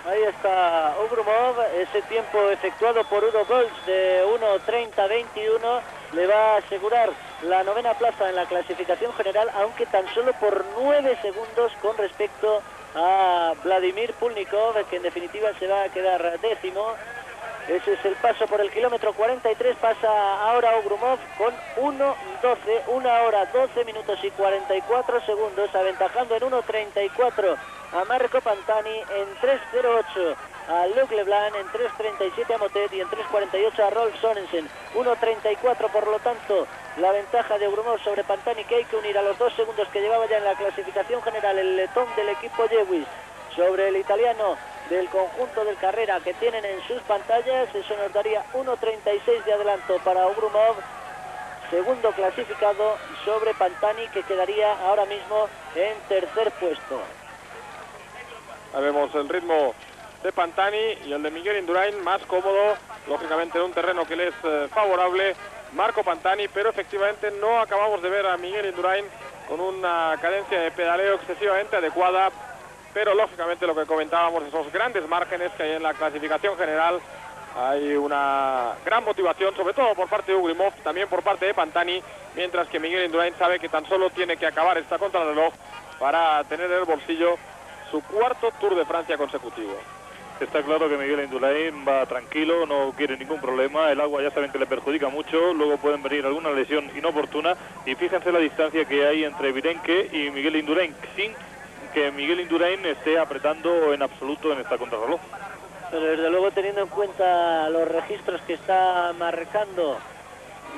Ahí está Grumov, ese tiempo efectuado por Udo Bolt de 1:30:21 le va a asegurar la 9ª plaza en la clasificación general, aunque tan solo por 9 segundos con respecto a Vladimir Pulnikov, que en definitiva se va a quedar 10º. Ese es el paso por el kilómetro 43. Pasa ahora Grumov con 1:12, 1 hora 12 minutos y 44 segundos, aventajando en 1:34 a Marco Pantani, en 3:08 a Luc Leblanc, en 3:37 a Motet y en 3:48 a Rolf Sørensen. 1:34, por lo tanto, la ventaja de Grumov sobre Pantani, que hay que unir a los 2 segundos que llevaba ya en la clasificación general el letón del equipo Lewis sobre el italiano del conjunto del Carrera que tienen en sus pantallas. Eso nos daría 1:36 de adelanto para Grumov, segundo clasificado, sobre Pantani, que quedaría ahora mismo en tercer puesto. Ahí vemos el ritmo de Pantani y el de Miguel Indurain, más cómodo, lógicamente en un terreno que le es favorable, Marco Pantani, pero efectivamente no acabamos de ver a Miguel Indurain con una cadencia de pedaleo excesivamente adecuada. Pero lógicamente lo que comentábamos, esos grandes márgenes que hay en la clasificación general, hay una gran motivación, sobre todo por parte de Grumov, también por parte de Pantani, mientras que Miguel Indurain sabe que tan solo tiene que acabar esta contrarreloj para tener en el bolsillo su 4º Tour de Francia consecutivo. Está claro que Miguel Indurain va tranquilo, no quiere ningún problema, el agua ya saben que le perjudica mucho, luego pueden venir alguna lesión inoportuna, y fíjense la distancia que hay entre Virenque y Miguel Indurain, sin que Miguel Indurain esté apretando en absoluto en esta contrarreloj. Pero desde luego, teniendo en cuenta los registros que está marcando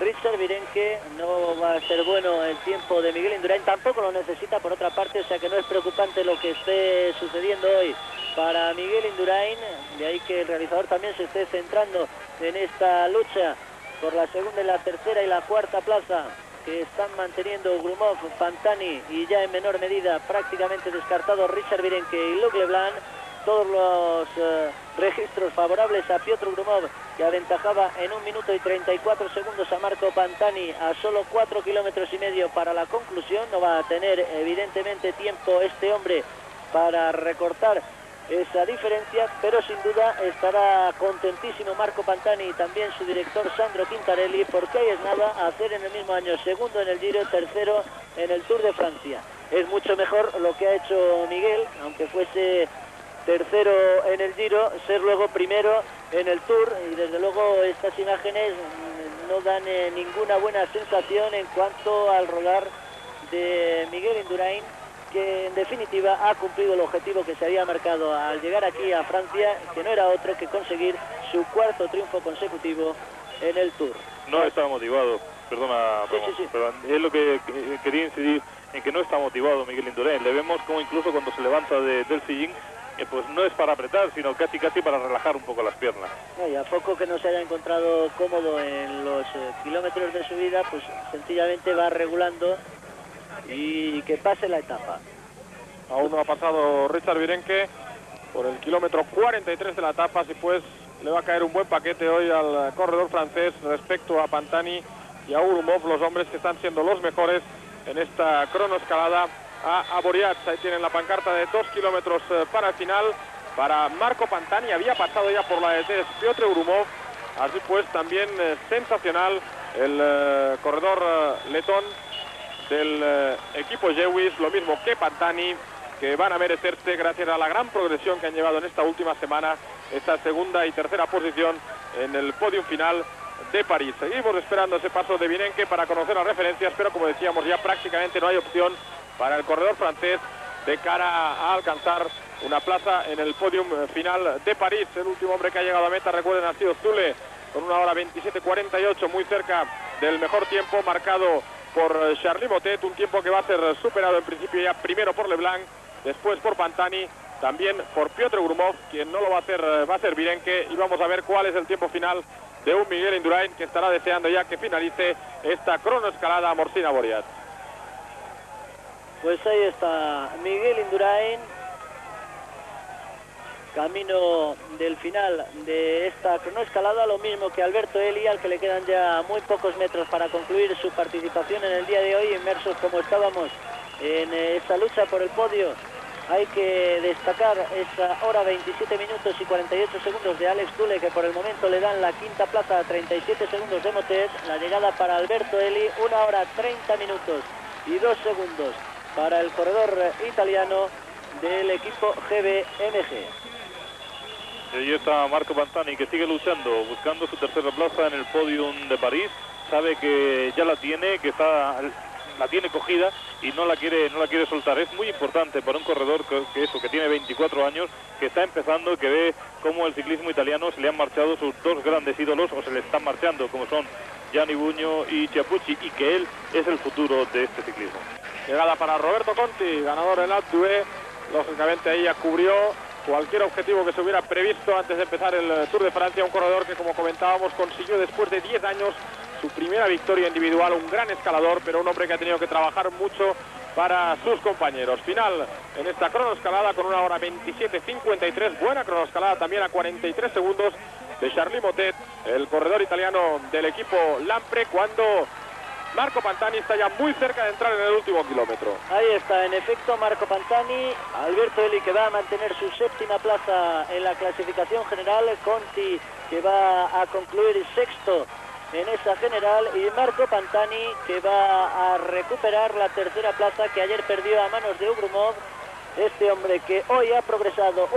Richard Virenque, no va a ser bueno el tiempo de Miguel Indurain, tampoco lo necesita por otra parte, o sea que no es preocupante lo que esté sucediendo hoy para Miguel Indurain. De ahí que el realizador también se esté centrando en esta lucha por la segunda y la tercera y la cuarta plaza que están manteniendo Grumov, Pantani y ya en menor medida prácticamente descartado Richard Virenque y Luc Leblanc. todos los registros favorables a Piotr Grumov, que aventajaba en 1 minuto y 34 segundos a Marco Pantani a solo 4,5 kilómetros para la conclusión. No va a tener evidentemente tiempo este hombre para recortar esa diferencia, pero sin duda estará contentísimo Marco Pantani y también su director Sandro Quintarelli, porque ahí es nada hacer en el mismo año segundo en el Giro, tercero en el Tour de Francia. Es mucho mejor lo que ha hecho Miguel, aunque fuese tercero en el Giro, ser luego primero en el Tour, y desde luego estas imágenes no dan ninguna buena sensación en cuanto al rodar de Miguel Indurain, que en definitiva ha cumplido el objetivo que se había marcado al llegar aquí a Francia, que no era otro que conseguir su 4º triunfo consecutivo en el Tour. No está motivado, perdona, sí. Perdón, es lo que quería incidir, en que no está motivado Miguel Indurain. Le vemos como incluso cuando se levanta del sillín, pues no es para apretar, sino casi para relajar un poco las piernas. No, y a poco que no se haya encontrado cómodo en los kilómetros de subida, pues sencillamente va regulando y que pase la etapa. Aún no ha pasado Richard Virenque por el kilómetro 43 de la etapa, así pues le va a caer un buen paquete hoy al corredor francés respecto a Pantani y a Grumov, los hombres que están siendo los mejores en esta cronoescalada a Boriac. Ahí tienen la pancarta de 2 kilómetros para el final. Para Marco Pantani había pasado ya por la de Piotr Grumov, así pues también sensacional el corredor letón del equipo Lewis, lo mismo que Pantani, que van a merecerse gracias a la gran progresión que han llevado en esta última semana, esta segunda y tercera posición en el podium final de París. Seguimos esperando ese paso de Virenque para conocer las referencias, pero como decíamos ya prácticamente no hay opción para el corredor francés de cara a alcanzar una plaza en el podium final de París. El último hombre que ha llegado a meta, recuerden, ha sido Zule con 1 hora 27:48, muy cerca del mejor tiempo marcado por Charly Motet, un tiempo que va a ser superado en principio ya primero por Leblanc, después por Pantani, también por Piotr Grumov. Quien no lo va a hacer va a ser Virenque, y vamos a ver cuál es el tiempo final de un Miguel Indurain que estará deseando ya que finalice esta cronoescalada a Morsina Boriat. Pues ahí está Miguel Indurain, camino del final de esta cronoescalada, lo mismo que Alberto Eli, al que le quedan ya muy pocos metros para concluir su participación en el día de hoy, inmersos como estábamos en esta lucha por el podio. Hay que destacar esa hora 27 minutos y 48 segundos de Alex Zule, que por el momento le dan la quinta plaza a 37 segundos de Motet. La llegada para Alberto Eli, 1 hora 30 minutos y 2 segundos para el corredor italiano del equipo GBMG. Y ahí está Marco Pantani, que sigue luchando, buscando su tercera plaza en el podium de París. Sabe que ya la tiene, que la tiene cogida y no la quiere soltar. Es muy importante para un corredor que tiene 24 años, que está empezando, que ve cómo el ciclismo italiano se le han marchado sus 2 grandes ídolos, o se le están marchando, como son Gianni Bugno y Chiappucci, y que él es el futuro de este ciclismo. Llegada para Roberto Conti, ganador en Alpe d'Huez. Lógicamente ahí ya cubrió cualquier objetivo que se hubiera previsto antes de empezar el Tour de Francia. Un corredor que, como comentábamos, consiguió después de 10 años su primera victoria individual. Un gran escalador, pero un hombre que ha tenido que trabajar mucho para sus compañeros. Final en esta cronoescalada con 1 hora 27:53. Buena cronoescalada también a 43 segundos de Charly Motet, el corredor italiano del equipo Lampre, cuando Marco Pantani está ya muy cerca de entrar en el último kilómetro. Ahí está, en efecto, Marco Pantani. Alberto Eli, que va a mantener su 7ª plaza en la clasificación general. Conti, que va a concluir 6º en esa general. Y Marco Pantani, que va a recuperar la 3ª plaza que ayer perdió a manos de Grumov. Este hombre que hoy ha progresado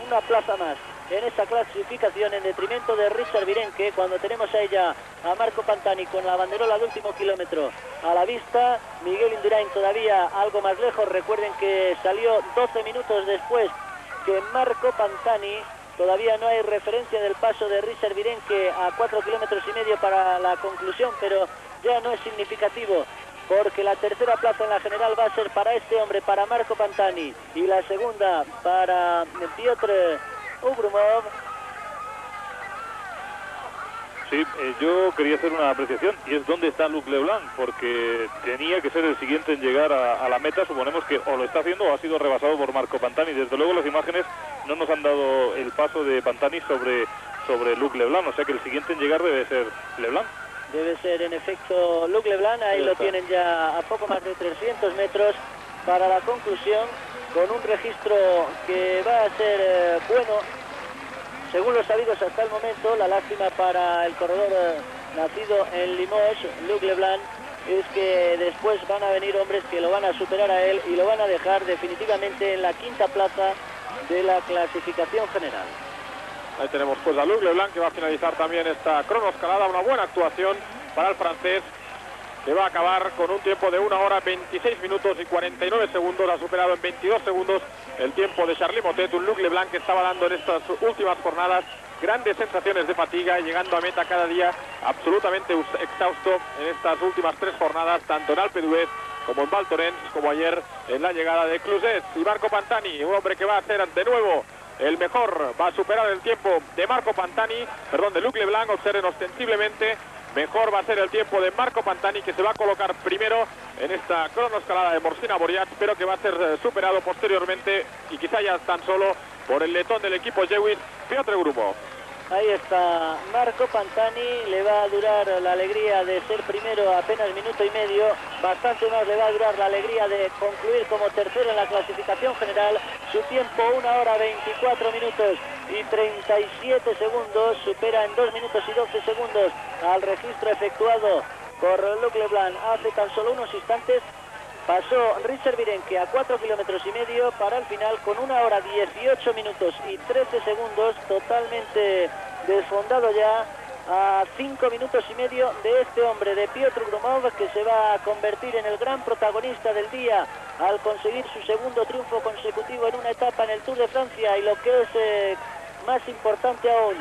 una plaza más en esta clasificación en detrimento de Richard Virenque, cuando tenemos a ella a Marco Pantani con la banderola de último kilómetro a la vista. Miguel Indurain todavía algo más lejos. Recuerden que salió 12 minutos después que Marco Pantani. Todavía no hay referencia del paso de Richard Virenque a 4,5 kilómetros para la conclusión, pero ya no es significativo, porque la 3ª plaza en la general va a ser para este hombre, para Marco Pantani, y la 2ª para Piotr Grumov. Sí, yo quería hacer una apreciación, y es dónde está Luc Leblanc, porque tenía que ser el siguiente en llegar a la meta. Suponemos que o lo está haciendo o ha sido rebasado por Marco Pantani. Desde luego las imágenes no nos han dado el paso de Pantani sobre Luc Leblanc, o sea que el siguiente en llegar debe ser Leblanc. Debe ser en efecto Luc Leblanc, ahí lo tienen ya a poco más de 300 metros para la conclusión, con un registro que va a ser bueno, según los sabidos hasta el momento. La lástima para el corredor nacido en Limoges, Luc Leblanc, es que después van a venir hombres que lo van a superar a él y lo van a dejar definitivamente en la quinta plaza de la clasificación general. Ahí tenemos pues a Luc Leblanc, que va a finalizar también esta cronoescalada. Una buena actuación para el francés, que va a acabar con un tiempo de 1 hora 26 minutos y 49 segundos. Ha superado en 22 segundos el tiempo de Charly Motet, un Luc Leblanc que estaba dando en estas últimas jornadas grandes sensaciones de fatiga y llegando a meta cada día absolutamente exhausto en estas últimas 3 jornadas, tanto en Alpe d'Huez como en Val Thorens, como ayer en la llegada de Clusaz. Y Marco Pantani, un hombre que va a ser de nuevo el mejor, va a superar el tiempo de de Luc Leblanc. Observen ostensiblemente, mejor va a ser el tiempo de Marco Pantani, que se va a colocar primero en esta cronoescalada de Morsina Boriat, pero que va a ser superado posteriormente, y quizá ya tan solo, por el letón del equipo Jewish, Piotr Grumov. Ahí está Marco Pantani, le va a durar la alegría de ser primero apenas minuto y medio, bastante más le va a durar la alegría de concluir como tercero en la clasificación general. Su tiempo 1 hora 24 minutos y 37 segundos, supera en 2 minutos y 12 segundos al registro efectuado por Luc Leblanc hace tan solo unos instantes. Pasó Richard Virenque a 4,5 kilómetros para el final con 1 hora 18 minutos y 13 segundos, totalmente desfondado ya a 5 minutos y medio de este hombre, de Piotr Grumov, que se va a convertir en el gran protagonista del día al conseguir su segundo triunfo consecutivo en una etapa en el Tour de Francia, y lo que es más importante aún,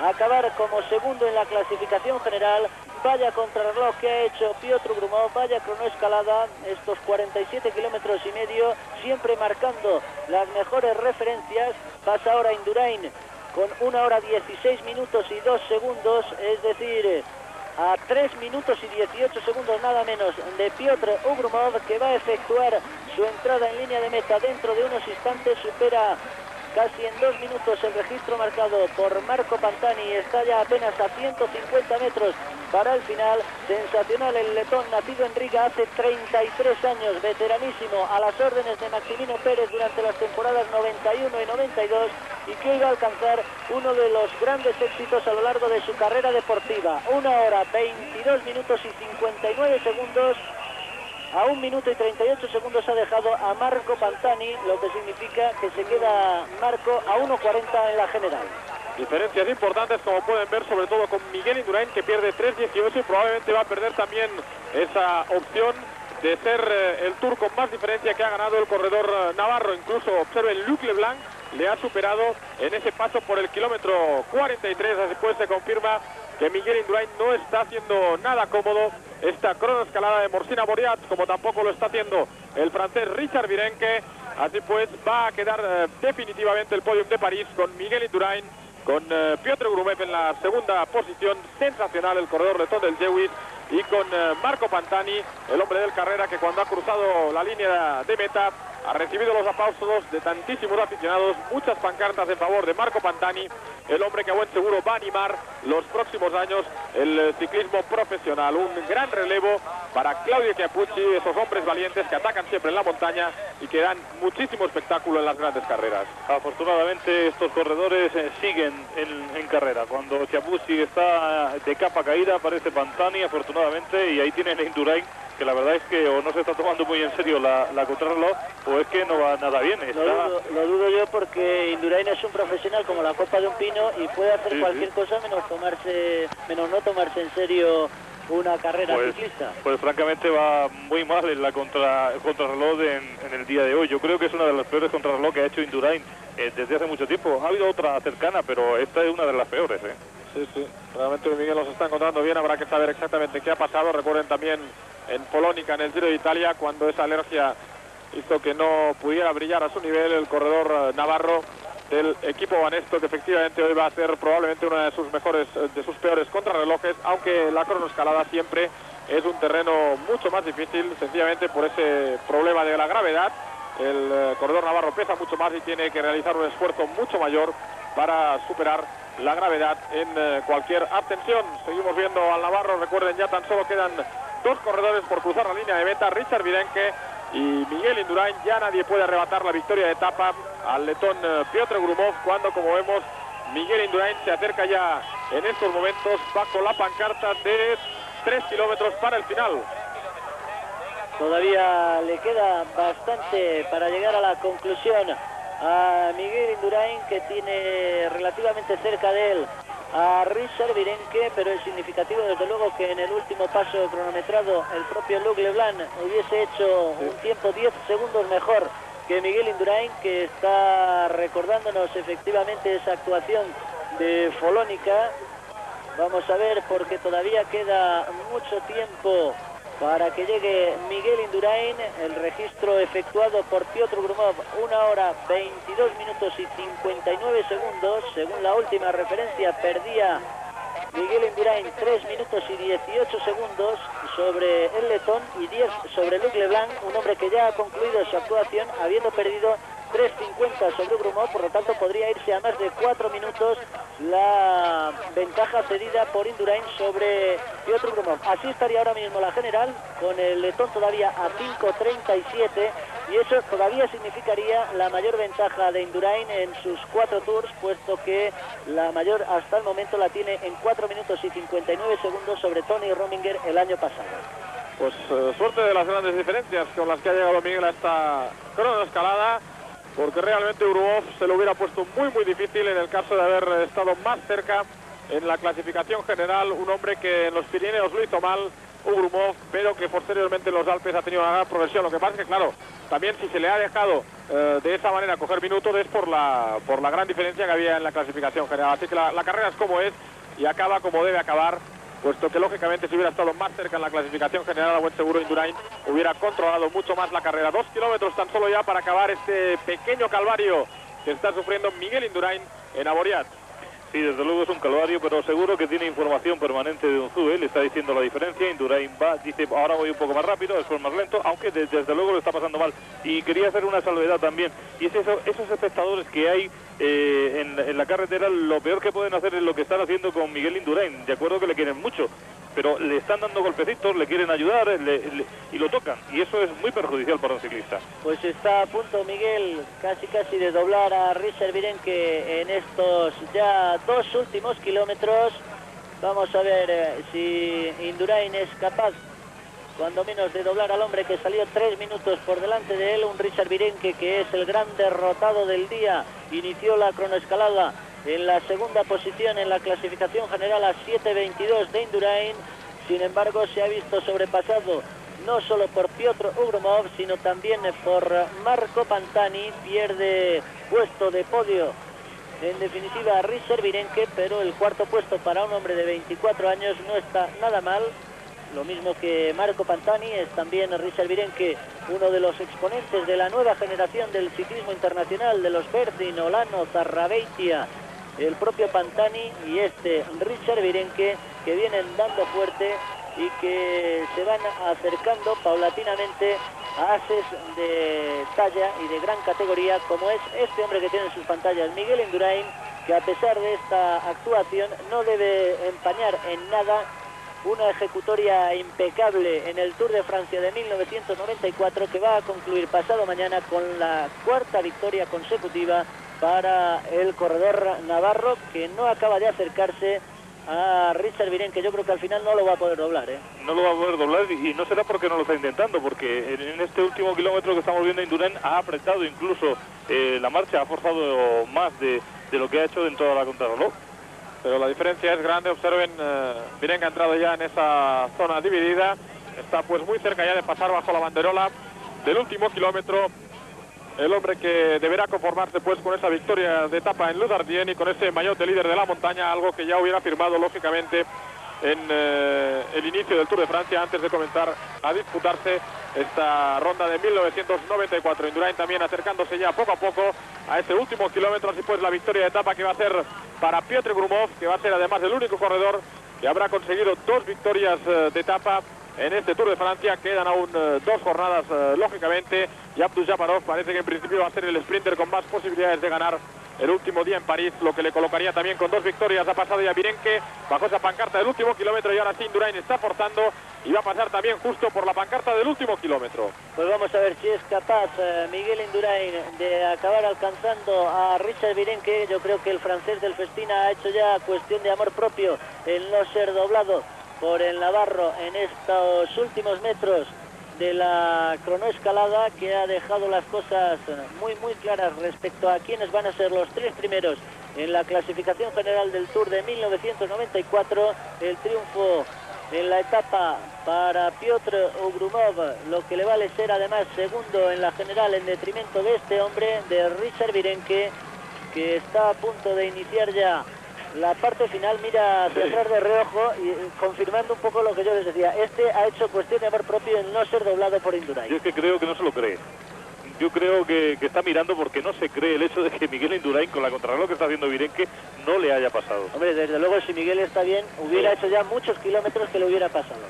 acabar como segundo en la clasificación general. Vaya contrarreloj que ha hecho Piotr Grumov, vaya cronoescalada, estos 47,5 kilómetros, siempre marcando las mejores referencias. Pasa ahora Indurain con 1 hora 16 minutos y 2 segundos, es decir, a 3 minutos y 18 segundos nada menos de Piotr Grumov, que va a efectuar su entrada en línea de meta dentro de unos instantes. Supera casi en 2 minutos el registro marcado por Marco Pantani, está ya apenas a 150 metros para el final. Sensacional el letón, nacido en Riga hace 33 años, veteranísimo, a las órdenes de Maximino Pérez durante las temporadas 91 y 92, y que hoy va a alcanzar uno de los grandes éxitos a lo largo de su carrera deportiva. 1 hora 22 minutos y 59 segundos. A 1 minuto y 38 segundos ha dejado a Marco Pantani, lo que significa que se queda Marco a 1:40 en la general. Diferencias importantes, como pueden ver, sobre todo con Miguel Indurain, que pierde 3:18 y probablemente va a perder también esa opción de ser el Tour con más diferencia que ha ganado el corredor navarro. Incluso observen, Luc Leblanc le ha superado en ese paso por el kilómetro 43, así pues se confirma que Miguel Indurain no está haciendo nada cómodo esta cronoescalada de Morsina Boriat, como tampoco lo está haciendo el francés Richard Virenque. Así pues va a quedar definitivamente el podium de París con Miguel Indurain, con Piotr Grumov en la segunda posición, sensacional el corredor letón del Jewish, y con Marco Pantani, el hombre del Carrera, que cuando ha cruzado la línea de meta ha recibido los aplausos de tantísimos aficionados, muchas pancartas en favor de Marco Pantani, el hombre que a buen seguro va a animar los próximos años el ciclismo profesional. Un gran relevo para Claudio Chiappucci, esos hombres valientes que atacan siempre en la montaña y que dan muchísimo espectáculo en las grandes carreras. Afortunadamente estos corredores siguen en carrera. Cuando Chiappucci está de capa caída aparece Pantani, afortunadamente, y ahí tienen a Indurain, que la verdad es que o no se está tomando muy en serio la contrarreloj, o es que no va nada bien. Lo dudo yo, porque Indurain es un profesional como la copa de un pino y puede hacer cualquier cosa menos no tomarse en serio una carrera ciclista. Pues francamente va muy mal en la contrarreloj en el día de hoy. Yo creo que es una de las peores contrarreloj que ha hecho Indurain desde hace mucho tiempo. Ha habido otra cercana, pero esta es una de las peores. Sí, realmente Miguel los está encontrando bien. Habrá que saber exactamente qué ha pasado. Recuerden también en Polónica, en el Giro de Italia, cuando esa alergia hizo que no pudiera brillar a su nivel el corredor navarro, del equipo Banesto, que efectivamente hoy va a ser probablemente una de sus peores contrarrelojes, aunque la cronoescalada siempre es un terreno mucho más difícil, sencillamente por ese problema de la gravedad. El corredor navarro pesa mucho más y tiene que realizar un esfuerzo mucho mayor para superar la gravedad en cualquier ascensión. Seguimos viendo al navarro. Recuerden, ya tan solo quedan 2 corredores por cruzar la línea de meta, Richard Virenque y Miguel Indurain. Ya nadie puede arrebatar la victoria de etapa al letón Piotr Grumov, cuando, como vemos, Miguel Indurain se acerca ya en estos momentos, va con la pancarta de 3 kilómetros para el final. Todavía le queda bastante para llegar a la conclusión a Miguel Indurain, que tiene relativamente cerca de él a Richard Virenque, pero es significativo desde luego que en el último paso cronometrado el propio Luc Leblanc hubiese hecho un tiempo 10 segundos mejor que Miguel Indurain, que está recordándonos efectivamente esa actuación de Folónica. Vamos a ver, porque todavía queda mucho tiempo para que llegue Miguel Indurain. El registro efectuado por Piotr Grumov, 1 hora 22 minutos y 59 segundos. Según la última referencia, perdía Miguel Indurain 3 minutos y 18 segundos sobre el letón y 10 sobre Luc Leblanc, un hombre que ya ha concluido su actuación habiendo perdido 3.50 sobre Grumov. Por lo tanto podría irse a más de 4 minutos la ventaja cedida por Indurain sobre Piotr Grumov. Así estaría ahora mismo la general, con el letón todavía a 5.37, y eso todavía significaría la mayor ventaja de Indurain en sus 4 tours, puesto que la mayor hasta el momento la tiene en 4 minutos y 59 segundos sobre Tony Rominger el año pasado. Pues suerte de las grandes diferencias con las que ha llegado Miguel a esta cronoescalada, porque realmente Grumov se lo hubiera puesto muy difícil en el caso de haber estado más cerca en la clasificación general. Un hombre que en los Pirineos lo hizo mal, Grumov, pero que posteriormente en los Alpes ha tenido una gran progresión. Lo que pasa es que, claro, también si se le ha dejado de esa manera coger minutos es por la gran diferencia que había en la clasificación general. Así que la carrera es como es y acaba como debe acabar, puesto que lógicamente si hubiera estado más cerca en la clasificación general, a buen seguro Indurain hubiera controlado mucho más la carrera. 2 kilómetros tan solo ya para acabar este pequeño calvario que está sufriendo Miguel Indurain en Avoriaz. Sí, desde luego es un calvario, pero seguro que tiene información permanente de Unzué, le está diciendo la diferencia. Indurain va, dice, ahora voy un poco más rápido, después más lento, aunque desde luego lo está pasando mal. Y quería hacer una salvedad también, y es esos espectadores que hay en la carretera, lo peor que pueden hacer es lo que están haciendo con Miguel Indurain. De acuerdo que le quieren mucho, pero le están dando golpecitos, le quieren ayudar y lo tocan, y eso es muy perjudicial para un ciclista. Pues está a punto Miguel casi de doblar a Richard Virenque en estos ya 2 últimos kilómetros. Vamos a ver si Indurain es capaz cuando menos de doblar al hombre que salió 3 minutos por delante de él, un Richard Virenque que es el gran derrotado del día. Inició la cronoescalada en la segunda posición en la clasificación general a 7.22 de Indurain. Sin embargo, se ha visto sobrepasado no solo por Piotr Grumov, sino también por Marco Pantani. Pierde puesto de podio, en definitiva, Richard Virenque, pero el 4.º puesto para un hombre de 24 años no está nada mal. Lo mismo que Marco Pantani, es también Richard Virenque uno de los exponentes de la nueva generación del ciclismo internacional, de los Verdin, Olano, Zarrabeitia, el propio Pantani y este Richard Virenque, que vienen dando fuerte y que se van acercando paulatinamente a ases de talla y de gran categoría, como es este hombre que tiene en sus pantallas, Miguel Indurain, que a pesar de esta actuación no debe empañar en nada una ejecutoria impecable en el Tour de Francia de 1994, que va a concluir pasado mañana con la 4ª victoria consecutiva para el corredor navarro, que no acaba de acercarse a Richard Virenque. Yo creo que al final no lo va a poder doblar, ¿eh? No lo va a poder doblar, y no será porque no lo está intentando, porque en este último kilómetro que estamos viendo, Indurain ha apretado incluso la marcha, ha forzado más de lo que ha hecho en toda la contrarreloj. Pero la diferencia es grande. Observen, Virenque ha entrado ya en esa zona dividida, está pues muy cerca ya de pasar bajo la banderola del último kilómetro. El hombre que deberá conformarse pues con esa victoria de etapa en Loudardien y con ese maillot de líder de la montaña, algo que ya hubiera firmado lógicamente en el inicio del Tour de Francia, antes de comenzar a disputarse esta ronda de 1994. Indurain también acercándose ya poco a poco a ese último kilómetro, así pues la victoria de etapa que va a ser para Piotr Grumov, que va a ser además el único corredor que habrá conseguido 2 victorias de etapa en este Tour de Francia. Quedan aún 2 jornadas, lógicamente, y Abdul-Jabbarov parece que en principio va a ser el sprinter con más posibilidades de ganar el último día en París, lo que le colocaría también con 2 victorias. Ha pasado ya Virenque bajo esa pancarta del último kilómetro y ahora sí Indurain está forzando y va a pasar también justo por la pancarta del último kilómetro. Pues vamos a ver si es capaz Miguel Indurain de acabar alcanzando a Richard Virenque. Yo creo que el francés del Festina ha hecho ya cuestión de amor propio el no ser doblado por el navarro en estos últimos metros de la cronoescalada, que ha dejado las cosas muy claras respecto a quiénes van a ser los 3 primeros en la clasificación general del Tour de 1994. El triunfo en la etapa para Piotr Grumov, lo que le vale ser además segundo en la general en detrimento de este hombre, de Richard Virenque, que está a punto de iniciar ya la parte final. Mira hacia atrás de reojo y confirmando un poco lo que yo les decía. Este ha hecho cuestión de amor propio en no ser doblado por Indurain. Yo es que creo que no se lo cree. Yo creo que está mirando porque no se cree el hecho de que Miguel Indurain, con la contrarreloj que está haciendo Virenque, no le haya pasado. Hombre, desde luego si Miguel está bien, hubiera hecho ya muchos kilómetros que le hubiera pasado.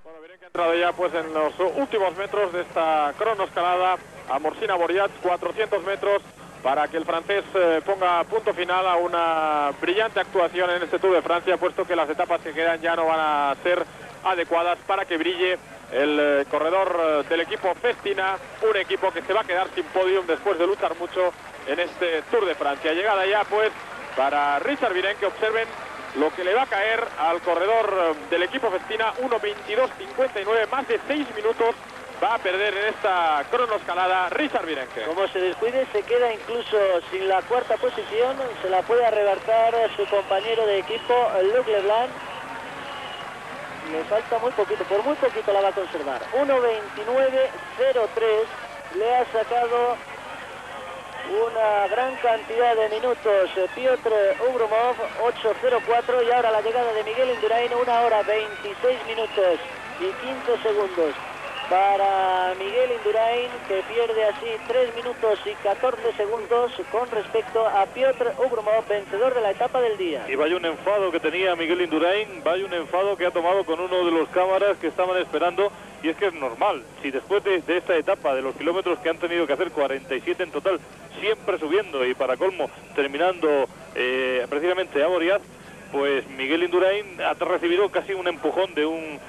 Bueno, Virenque ha entrado ya pues en los últimos metros de esta cronoescalada a Morsina Boriats, 400 metros para que el francés ponga punto final a una brillante actuación en este Tour de Francia, puesto que las etapas que quedan ya no van a ser adecuadas para que brille el corredor del equipo Festina, un equipo que se va a quedar sin podium después de luchar mucho en este Tour de Francia. Llegada ya pues para Richard Virenque. Observen lo que le va a caer al corredor del equipo Festina, 1:22:59, más de 6 minutos va a perder en esta cronoescalada Richard Virenque. Como se descuide, se queda incluso sin la 4ª posición, se la puede arrebatar su compañero de equipo, Luc Leblanc. Le falta muy poquito, por muy poquito la va a conservar. 1:29:03, le ha sacado una gran cantidad de minutos Piotr Grumov, 8:04, y ahora la llegada de Miguel Indurain, 1 hora 26 minutos y 15 segundos para Miguel Indurain, que pierde así 3 minutos y 14 segundos con respecto a Piotr Grumov, vencedor de la etapa del día. Y vaya un enfado que tenía Miguel Indurain, vaya un enfado que ha tomado con uno de los cámaras que estaban esperando, y es que es normal, si después de esta etapa, de los kilómetros que han tenido que hacer, 47 en total, siempre subiendo y para colmo terminando precisamente a Boriats, pues Miguel Indurain ha recibido casi un empujón de un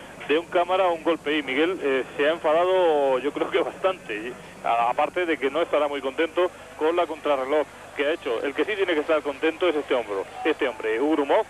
cámara, un golpe, y Miguel se ha enfadado, yo creo que bastante, aparte de que no estará muy contento con la contrarreloj que ha hecho. El que sí tiene que estar contento es este hombre, Grumov,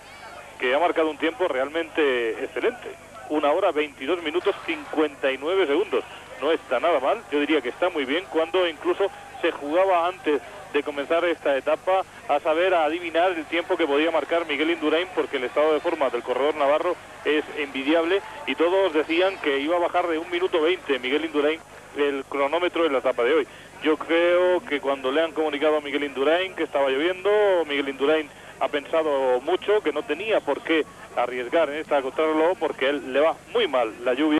que ha marcado un tiempo realmente excelente, 1 hora 22 minutos 59 segundos. No está nada mal, yo diría que está muy bien, cuando incluso se jugaba antes de comenzar esta etapa a saber, a adivinar el tiempo que podía marcar Miguel Indurain, porque el estado de forma del corredor navarro es envidiable, y todos decían que iba a bajar de 1:20 Miguel Indurain el cronómetro en la etapa de hoy. Yo creo que cuando le han comunicado a Miguel Indurain que estaba lloviendo, Miguel Indurain ha pensado mucho que no tenía por qué arriesgar en esta contrarreloj, porque a él le va muy mal la lluvia.